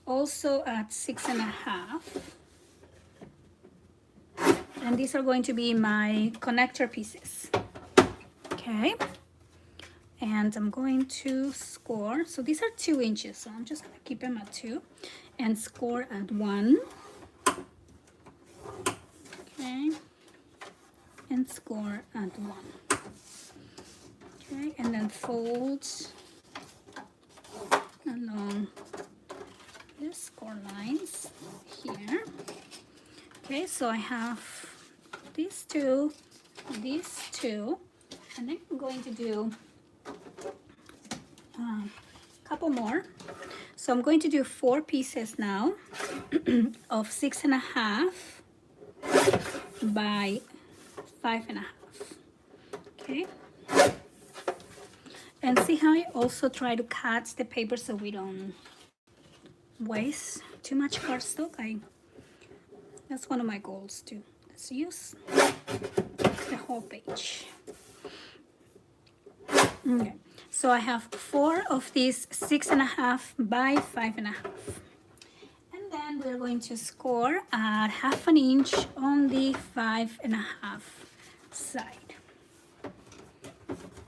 also at 6.5. And these are going to be my connector pieces. Okay, and I'm going to score, so these are 2 inches, so I'm just gonna keep them at 2 and score at 1. Okay, and score at 1. Okay, and then fold along the score lines here. Okay, so I have these 2, and then I'm going to do a couple more. So I'm going to do 4 pieces now of 6.5 by 5.5. Okay, and see how I also try to cut the paper so we don't waste too much cardstock. That's one of my goals too. Let's use the whole page. Okay, so I have 4 of these 6.5 by 5.5. And then we're going to score at 1/2 inch on the 5.5 side.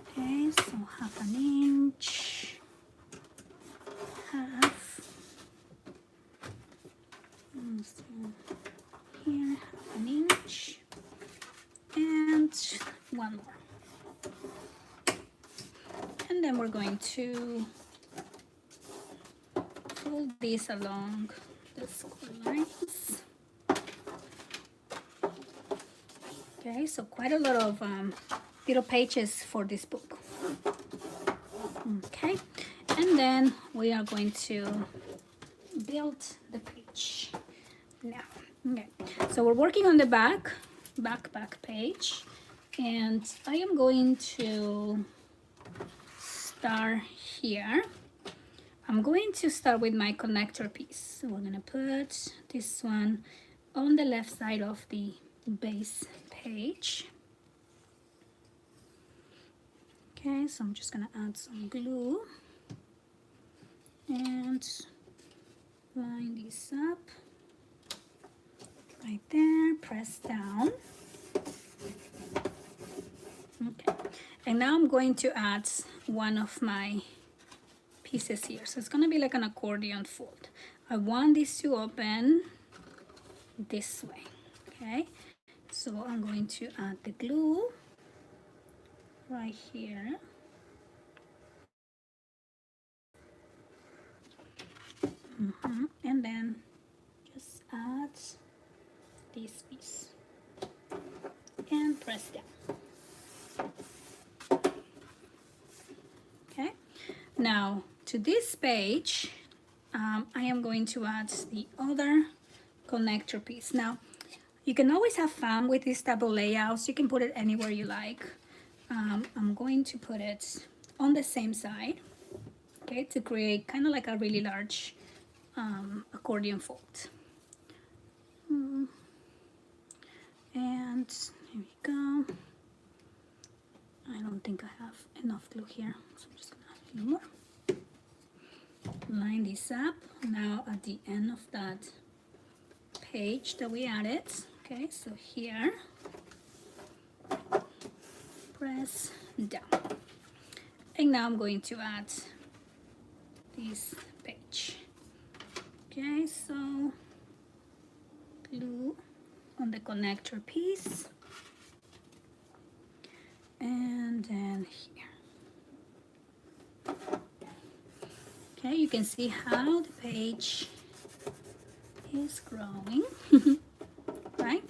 Okay, so 1/2 inch, half. So here, 1/2 inch, and 1 more. And then we're going to fold these along the score lines. Okay, so quite a lot of little pages for this book. Okay, and then we are going to build the page now. Okay, so we're working on the back page, and I am going to start here. I'm going to start with my connector piece. So we're gonna put this one on the left side of the base page. Okay, so I'm just gonna add some glue and line this up right there, press down. Okay, and now I'm going to add one of my pieces here. So it's gonna be like an accordion fold. I want this to open this way, okay? So I'm going to add the glue right here. And then just add this piece and press down. Okay, now to this page, I am going to add the other connector piece. Now, you can always have fun with these type of layouts. You can put it anywhere you like. I'm going to put it on the same side, okay, to create kind of like a really large accordion fold. And here we go. I don't think I have enough glue here, so I'm just gonna add a little more. Line this up now at the end of that page that we added. Okay, so here, press down. And now I'm going to add this page. Okay, so glue on the connector piece. And then here. Okay, you can see how the page is growing, right?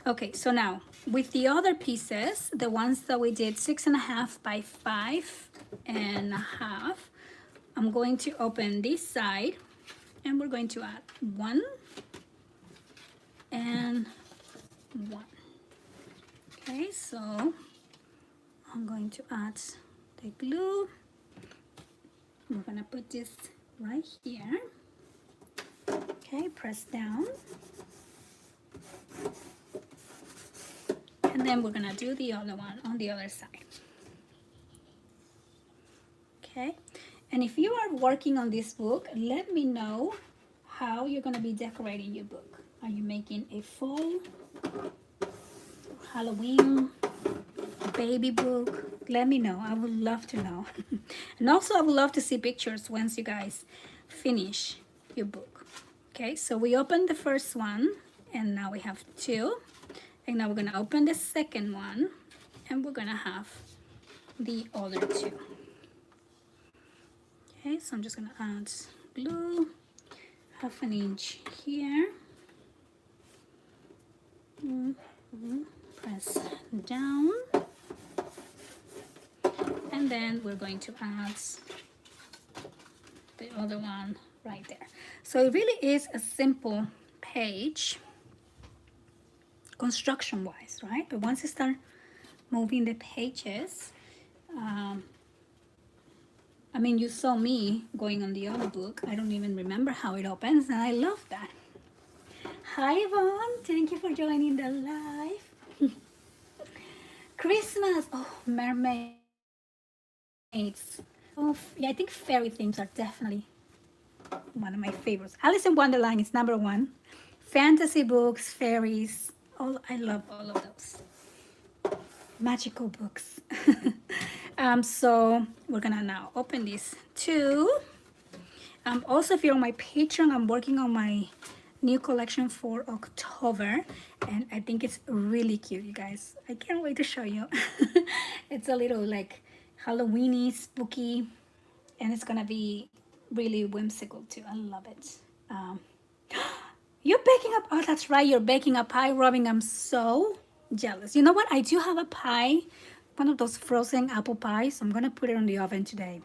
Okay, so now with the other pieces, the ones that we did 6.5 by 5.5, I'm going to open this side and we're going to add 1 and 1. Okay, so I'm going to add the glue. We're gonna put this right here. Okay, press down. And then we're gonna do the other one on the other side. Okay, and if you are working on this book, let me know how you're gonna be decorating your book. Are you making a fall, Halloween, baby book? Let me know. I would love to know. And also I would love to see pictures once you guys finish your book. Okay, so we opened the first one and now we have 2. And now we're gonna open the second one and we're gonna have the other 2. Okay, so I'm just gonna add glue, 1/2 inch here. Press down. And then we're going to add the other one right there. So it really is a simple page, construction wise, right? But once you start moving the pages, I mean, you saw me going on the other book. I don't even remember how it opens, and I love that. Hi, Yvonne. Thank you for joining the live. Christmas. Oh, mermaids. Oh, yeah, I think fairy themes are definitely one of my favorites. Alice in Wonderland is #1. Fantasy books, fairies. Oh, I love all of those. Magical books. So we're gonna now open this too. Also, if you're on my Patreon, I'm working on my new collection for October, and I think it's really cute, you guys. I can't wait to show you. It's a little like Halloweeny, spooky, and it's gonna be really whimsical too. I love it. You're baking up. Oh, that's right. You're baking a pie, Robin. I'm so jealous. You know what? I do have a pie, one of those frozen apple pies. I'm gonna put it in the oven today.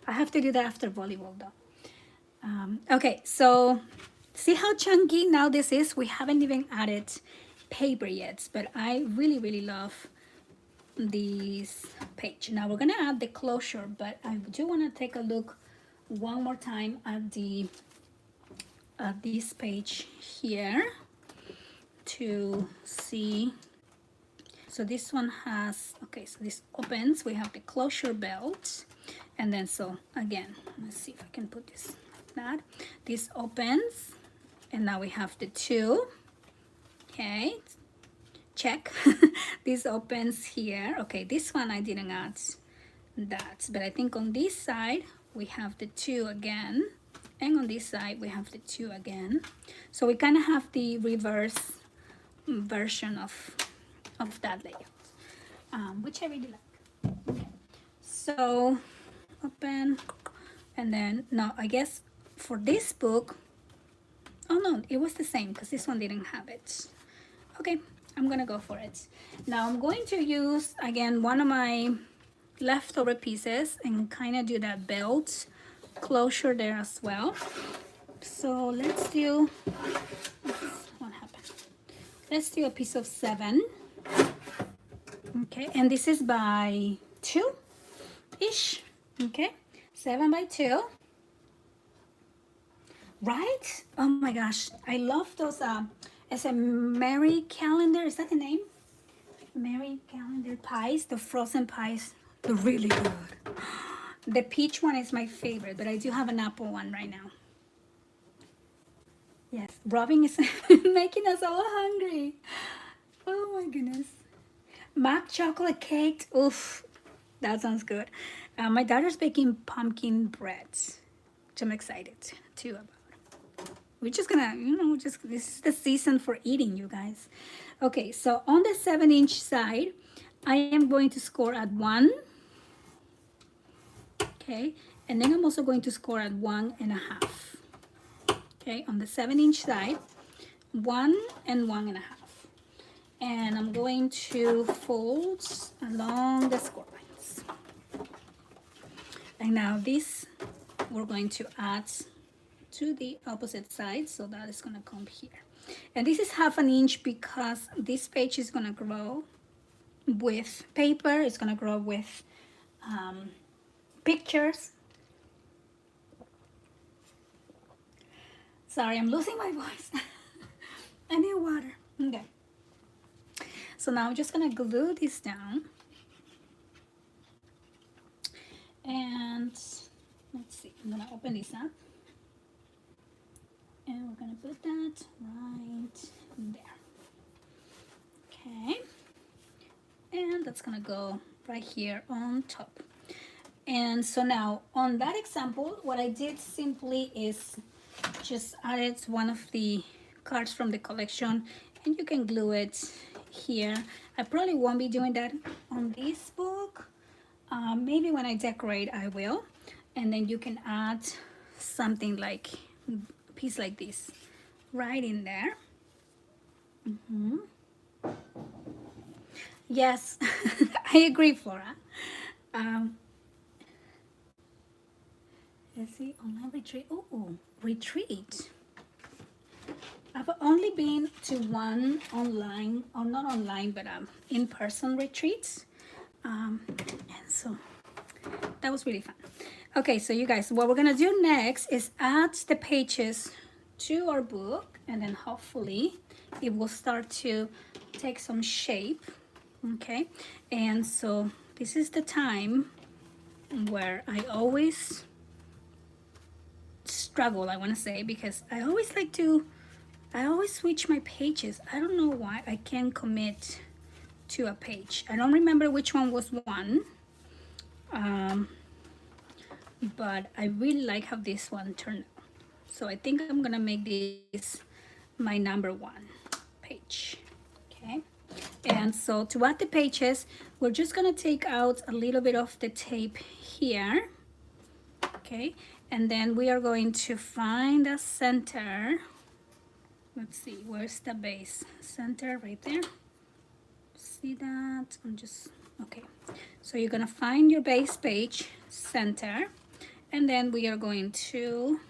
I have to do that after volleyball though. Okay, so see how chunky now this is? We haven't even added paper yet, but I really love this page. Now we're gonna add the closure, but I do want to take a look one more time at this page here to see. So this one has, okay, so this opens, we have the closure belt, and then so again, let's see if I can put this like that. This opens, and now we have the 2. Okay, check. This opens here. Okay, this one I didn't add that, but I think on this side we have the 2 again, and on this side we have the 2 again. So we kind of have the reverse version of that layout, which I really like. Okay. So open, and then now I guess for this book, oh no, it was the same because this one didn't have it. Okay, I'm gonna go for it. Now I'm going to use again one of my leftover pieces and kind of do that belt closure there as well. So let's do, what happened? Let's do a piece of 7. Okay, and this is by 2-ish. Okay, 7 by 2. Right? Oh my gosh, I love those. It's a Mary Calendar. Is that the name? Mary Calendar pies, the frozen pies. They're really good. The peach one is my favorite, but I do have an apple one right now. Yes, Robin is making us all hungry. Oh my goodness. Mac chocolate cake. Oof, that sounds good. My daughter's baking pumpkin bread, which I'm excited too about. We're just gonna, this is the season for eating, you guys. Okay, so on the 7-inch side, I am going to score at 1. Okay, and then I'm also going to score at 1.5. Okay, on the 7-inch side, 1 and 1.5. And I'm going to fold along the score lines. And now this, we're going to add to the opposite side, so that is going to come here. And this is 1/2 inch because this page is going to grow with paper. It's going to grow with pictures. Sorry, I'm losing my voice. I need water. Okay. So now I'm just going to glue this down. And let's see, I'm going to open this up. And we're going to put that right there. Okay. And that's going to go right here on top. And so now on that example, what I did simply is just added one of the cards from the collection, and you can glue it here. I probably won't be doing that on this book. Maybe when I decorate, I will. And then you can add something like a piece like this right in there. Yes, I agree, Flora. Let's see, online retreat. Oh, retreat. I've only been to one online, or not online, but in-person retreats. And so that was really fun. Okay, so you guys, what we're gonna do next is add the pages to our book, and then hopefully it will start to take some shape. Okay, and so this is the time where I always struggle, I want to say, because I always switch my pages. I don't know why I can't commit to a page. I don't remember which one was one, but I really like how this one turned out. So I think I'm gonna make this my number 1 page. Okay, and so to add the pages, we're just gonna take out a little bit of the tape here. Okay, and then we are going to find the center. Let's see, where's the base? Center right there. See that? Okay. So you're gonna find your base page, center, and then we are going to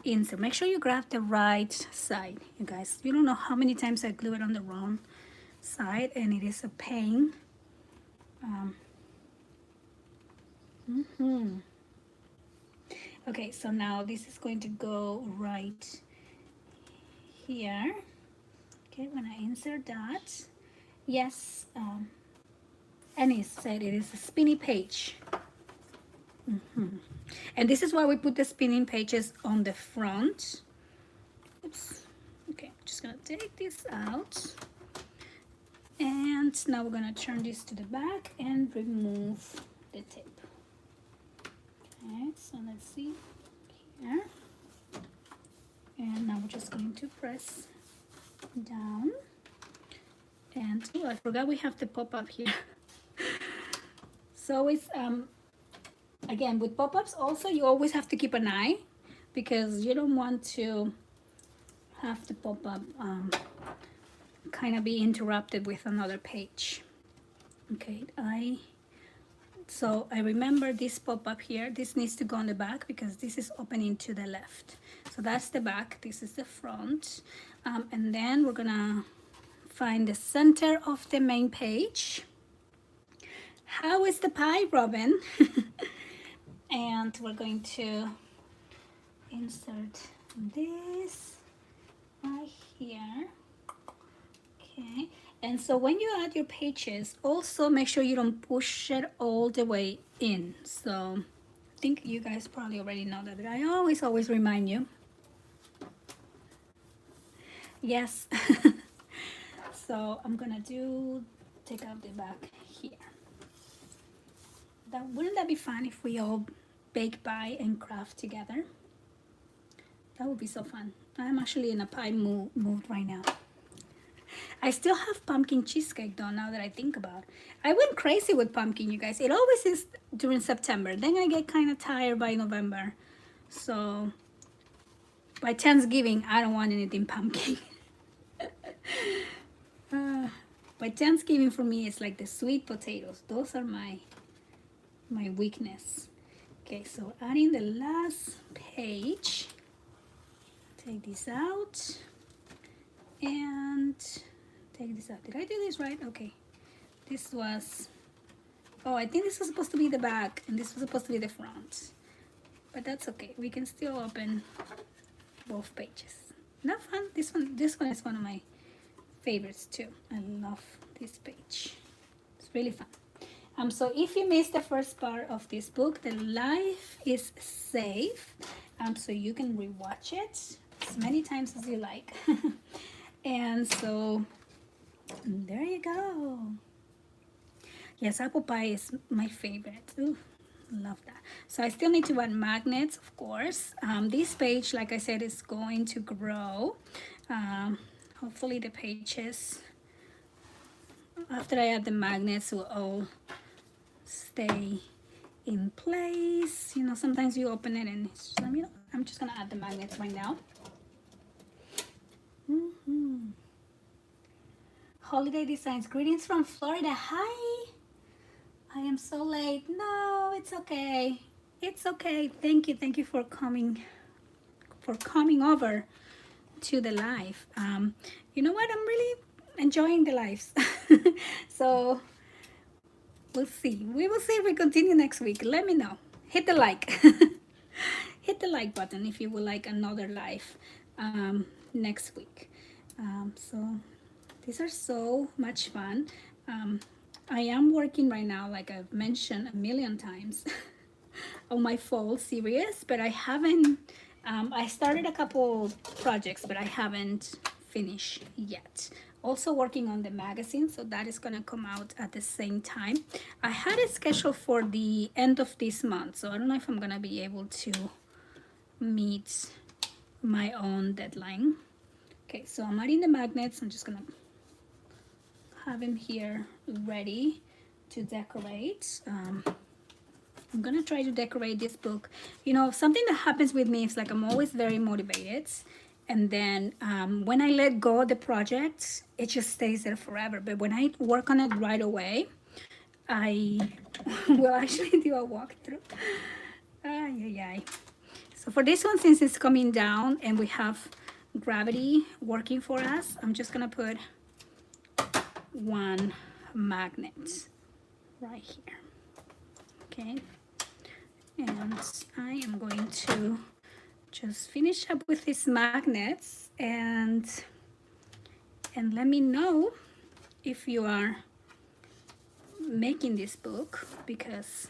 insert. Make sure you grab the right side, you guys. You don't know how many times I glue it on the wrong side, and it is a pain. Okay, so now this is going to go right here. Okay, when I insert that, yes, Annie said it is a spinny page. And this is why we put the spinning pages on the front. Oops. Okay, just gonna take this out. And now we're gonna turn this to the back and remove the tape. Okay. So let's see here. And now we're just going to press down. And oh, I forgot we have the pop-up here. So it's again with pop-ups also you always have to keep an eye because you don't want to have the pop-up kind of be interrupted with another page. Okay, so I remember this pop-up here. This needs to go on the back because this is opening to the left. So that's the back, this is the front. And then we're gonna find the center of the main page. How is the pie, Robin? And we're going to insert this right here. Okay, and so when you add your pages, also make sure you don't push it all the way in. So I think you guys probably already know that, but I always remind you. Yes. So I'm gonna take out the back here. Wouldn't that be fun if we all bake pie and craft together? That would be so fun. I'm actually in a pie mood right now. I still have pumpkin cheesecake though, now that I think about it. I went crazy with pumpkin, you guys. It always is during September. Then I get kind of tired by November. So by Thanksgiving, I don't want anything pumpkin. By Thanksgiving for me, it's like the sweet potatoes. Those are my weakness. Okay, so adding the last page. Take this out and take this out. Did I do this right? Okay. This was, oh, I think this was supposed to be the back and this was supposed to be the front. But that's okay. We can still open both pages. Not fun. This one is one of my favorites too. I love this page. It's really fun. So if you missed the first part of this book, the life is safe. So you can rewatch it as many times as you like. And so there you go. Yes, apple pie is my favorite. Ooh, love that. So I still need to add magnets, of course. This page, like I said, is going to grow. Hopefully the pages, after I add the magnets, will all stay in place. You know, sometimes you open it and it's just, I'm just gonna add the magnets right now. Holiday designs. Greetings from Florida. Hi. I am so late. No, it's okay. It's okay. Thank you for coming over to the live. You know what? I'm really enjoying the lives. So we'll see. We will see if we continue next week. Let me know. Hit the like. Hit the like button if you would like another live next week. So these are so much fun. I am working right now, like I've mentioned a million times, on my fall series, but I haven't, I started a couple projects, but I haven't finished yet. Also working on the magazine, so that is gonna come out at the same time. I had it scheduled for the end of this month, so I don't know if I'm gonna be able to meet my own deadline. Okay, so I'm adding the magnets. I'm just gonna have him here ready to decorate. I'm gonna try to decorate this book. You know, something that happens with me is like I'm always very motivated, and then when I let go of the project, it just stays there forever. But when I work on it right away, I will actually do a walkthrough. So for this one, since it's coming down and we have gravity working for us, I'm just gonna put one magnet right here. Okay, and I am going to just finish up with these magnets, and let me know if you are making this book, because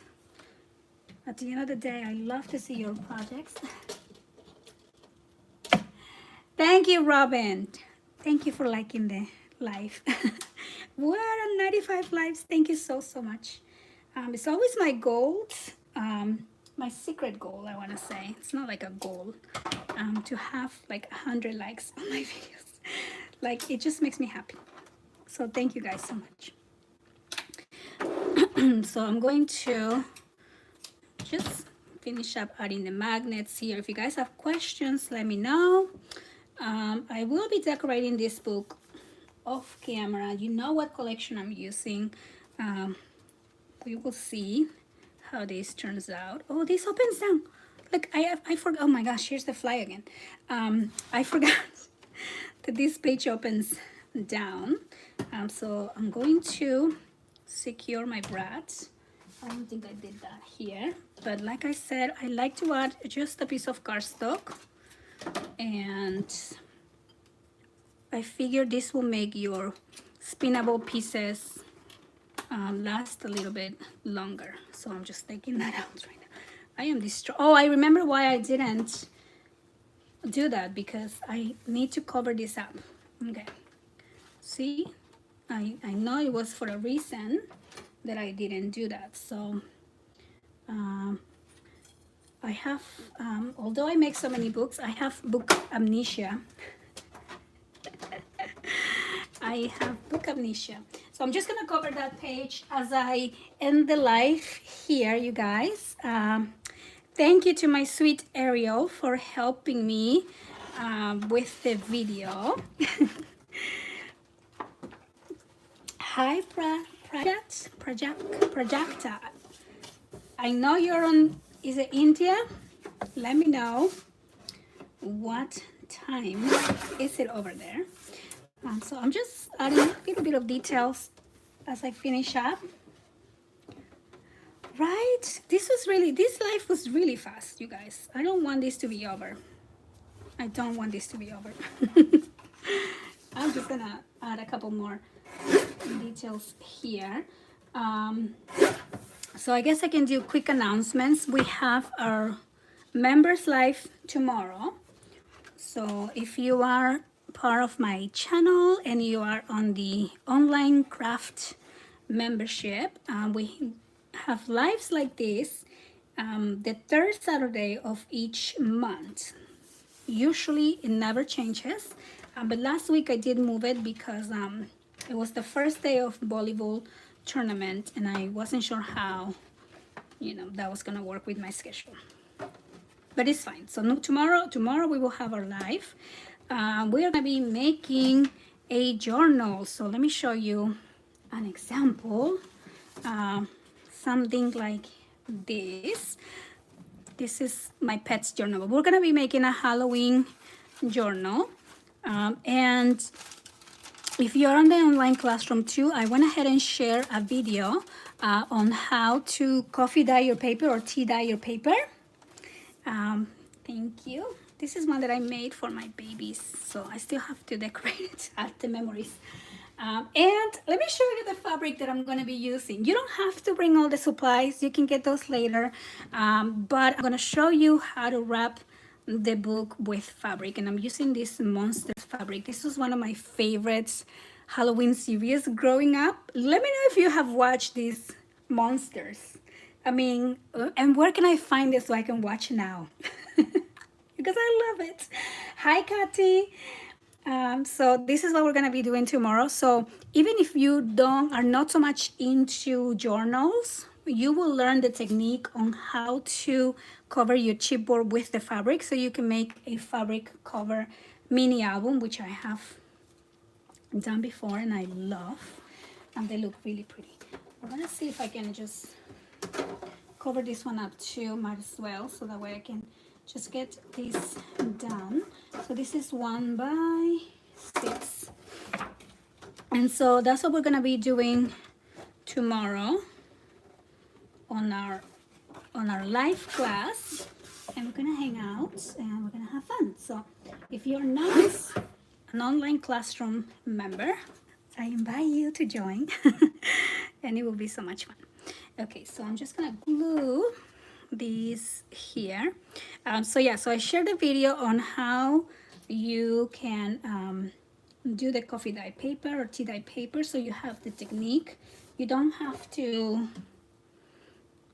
at the end of the day, I love to see your projects. Thank you, Robin. Thank you for liking the live. We're at 95 lives. Thank you so much. It's always my goal my secret goal, I want to say. It's not like a goal, to have like 100 likes on my videos. Like, it just makes me happy. So thank you guys so much. So I'm going to just finish up adding the magnets here. If you guys have questions, let me know. I will be decorating this book off camera. You know what collection I'm using. We will see how this turns out. Oh, this opens down. Look, I forgot. Oh my gosh, here's the fly again. I forgot that this page opens down. So I'm going to secure my brats. I don't think I did that here, but like I said, I like to add just a piece of cardstock, and I figure this will make your spinnable pieces last a little bit longer. So I'm just taking that out right now. I am distraught. Oh, I remember why I didn't do that, because I need to cover this up. Okay, see, I know it was for a reason that I didn't do that. So I have, although I make so many books, I have book amnesia. I have book amnesia. So I'm just gonna cover that page as I end the live here, you guys. Thank you to my sweet Ariel for helping me with the video. Hi, Prajakta. I know you're on, is it India? Let me know what time is it over there. So I'm just adding a little bit of details as I finish up. Right? This life was really fast, you guys. I don't want this to be over. I don't want this to be over. I'm just gonna add a couple more details here. So I guess I can do quick announcements. We have our members live tomorrow. So if you are part of my channel and you are on the online craft membership, we have lives like this the third Saturday of each month. Usually it never changes, but last week I did move it because it was the first day of volleyball tournament and I wasn't sure how, you know, that was gonna work with my schedule. But it's fine. So no, tomorrow we will have our live. We are gonna be making a journal. So let me show you an example. Something like this. This is my pet's journal. We're gonna be making a Halloween journal. And if you're on the online classroom too, I went ahead and shared a video on how to coffee dye your paper or tea dye your paper. Thank you. This is one that I made for my babies, so I still have to decorate it, add the memories. And let me show you the fabric that I'm going to be using. You don't have to bring all the supplies. You can get those later. But I'm going to show you how to wrap the book with fabric. And I'm using this Monsters fabric. This was one of my favorites Halloween series growing up. Let me know if you have watched these Monsters. I mean, and where can I find this so I can watch now? Because I love it. Hi, Kathy. So this is what we're gonna be doing tomorrow. So even if you are not so much into journals, you will learn the technique on how to cover your chipboard with the fabric, so you can make a fabric cover mini album, which I have done before and I love, and they look really pretty. We're gonna see if I can just cover this one up too, might as well, so that way I can just get this done. So this is 1 by 6, and so that's what we're gonna be doing tomorrow on our live class, and we're gonna hang out and we're gonna have fun. So if you're not an online classroom member, I invite you to join and it will be so much fun. Okay, so I'm just gonna glue these here. So I shared a video on how you can do the coffee dye paper or tea dye paper, so you have the technique. You don't have to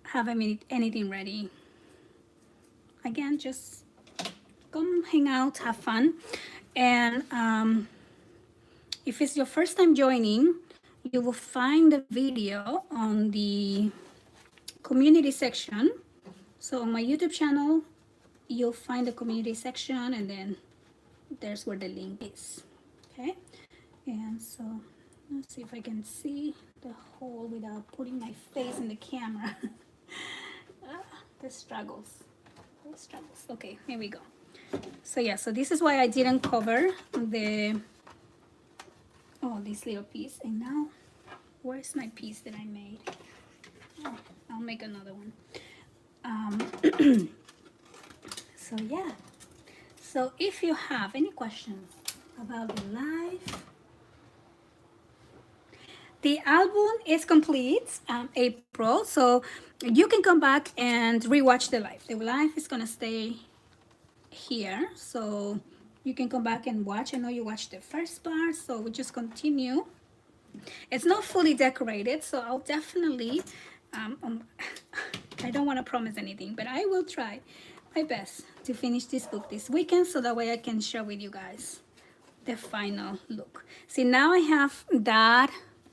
have anything ready again, just come hang out, have fun. And if it's your first time joining, you will find the video on the community section. So on my YouTube channel, you'll find the community section, and then there's where the link is. Okay, and so let's see if I can see the hole without putting my face in the camera. The struggles. Okay, here we go. So yeah, so this is why I didn't cover the this little piece. And now, where's my piece that I made? Oh, I'll make another one. So yeah, so if you have any questions about the live, the album is complete, April, so you can come back and rewatch the live. The live is gonna stay here, so you can come back and watch. I know you watched the first part, so we just continue. It's not fully decorated, so I'll definitely I don't want to promise anything, but I will try my best to finish this book this weekend, so that way I can share with you guys the final look. See, now I have that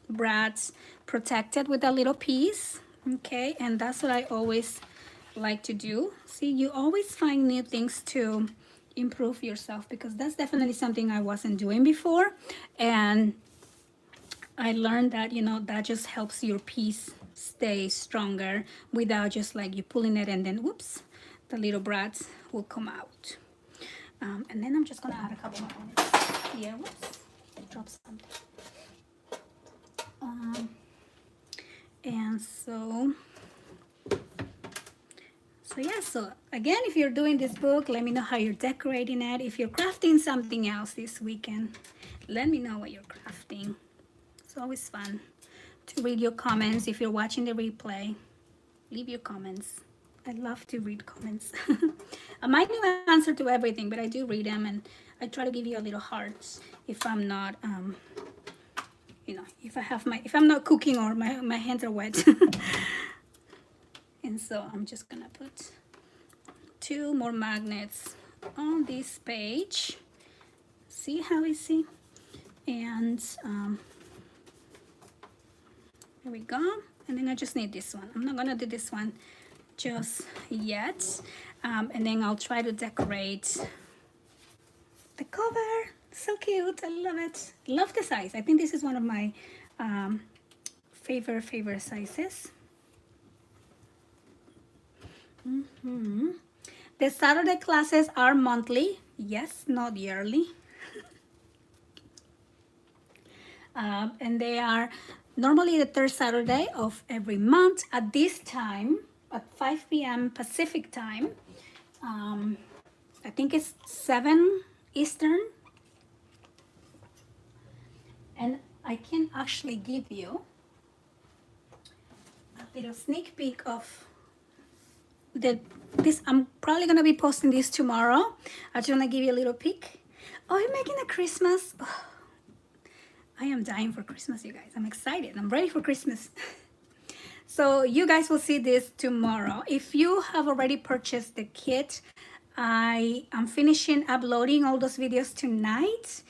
brads protected with a little piece, okay, and that's what I always like to do. See, you always find new things to improve yourself, because that's definitely something I wasn't doing before, and I learned that, you know, that just helps your piece stay stronger without just like you pulling it and then whoops, the little brads will come out. And then I'm just gonna add a couple more minutes here. Whoops, drop something. And so yeah, so again, if you're doing this book, let me know how you're decorating it. If you're crafting something else this weekend, let me know what you're crafting. It's always fun to read your comments. If you're watching the replay, leave your comments. I love to read comments. I might not answer to everything, but I do read them, and I try to give you a little hearts if I'm not, you know, if I'm not cooking or my hands are wet. And so I'm just gonna put 2 more magnets on this page. See how easy? And there we go. And then I just need this one. I'm not gonna do this one just yet. And then I'll try to decorate the cover. So cute, I love it. Love the size. I think this is one of my favorite sizes. The Saturday classes are monthly. Yes, not yearly. And they are normally the 3rd Saturday of every month at this time, at 5 p.m. Pacific time. I think it's 7 Eastern. And I can actually give you a little sneak peek of this. I'm probably gonna be posting this tomorrow. I just wanna give you a little peek. Oh, you're making a Christmas. Oh, I am dying for Christmas, you guys. I'm excited. I'm ready for Christmas. So you guys will see this tomorrow. If you have already purchased the kit, I am finishing uploading all those videos tonight.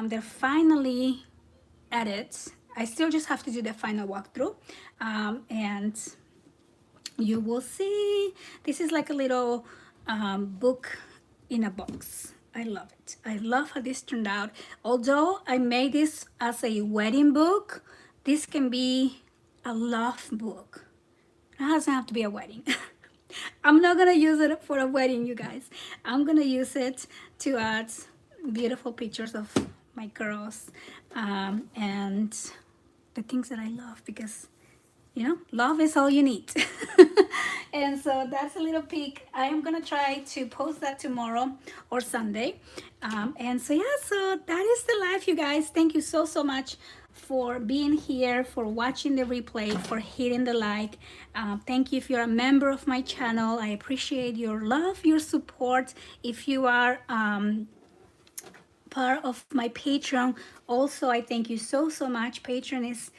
They're finally edited. I still just have to do the final walkthrough. And you will see, this is like a little book in a box. I love it. I love how this turned out. Although I made this as a wedding book, this can be a love book. It doesn't have to be a wedding. I'm not gonna use it for a wedding, you guys. I'm gonna use it to add beautiful pictures of my girls and the things that I love, because you know, love is all you need. And so that's a little peek. I am gonna try to post that tomorrow or Sunday. And so yeah, so that is the live, you guys. Thank you so much for being here, for watching the replay, for hitting the like. Thank you if you're a member of my channel. I appreciate your love, your support. If you are part of my Patreon, also I thank you so much. Patreon is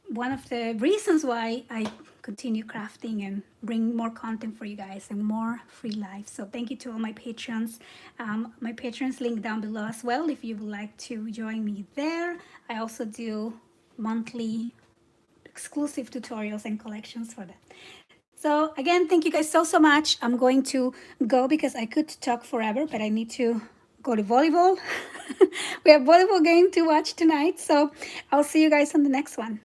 one of the reasons why I continue crafting and bring more content for you guys and more free life. So thank you to all my patrons. My patrons link down below as well if you would like to join me there. I also do monthly exclusive tutorials and collections for them. So again, thank you guys so much. I'm going to go because I could talk forever, but I need to go to volleyball. We have volleyball game to watch tonight. So I'll see you guys on the next one.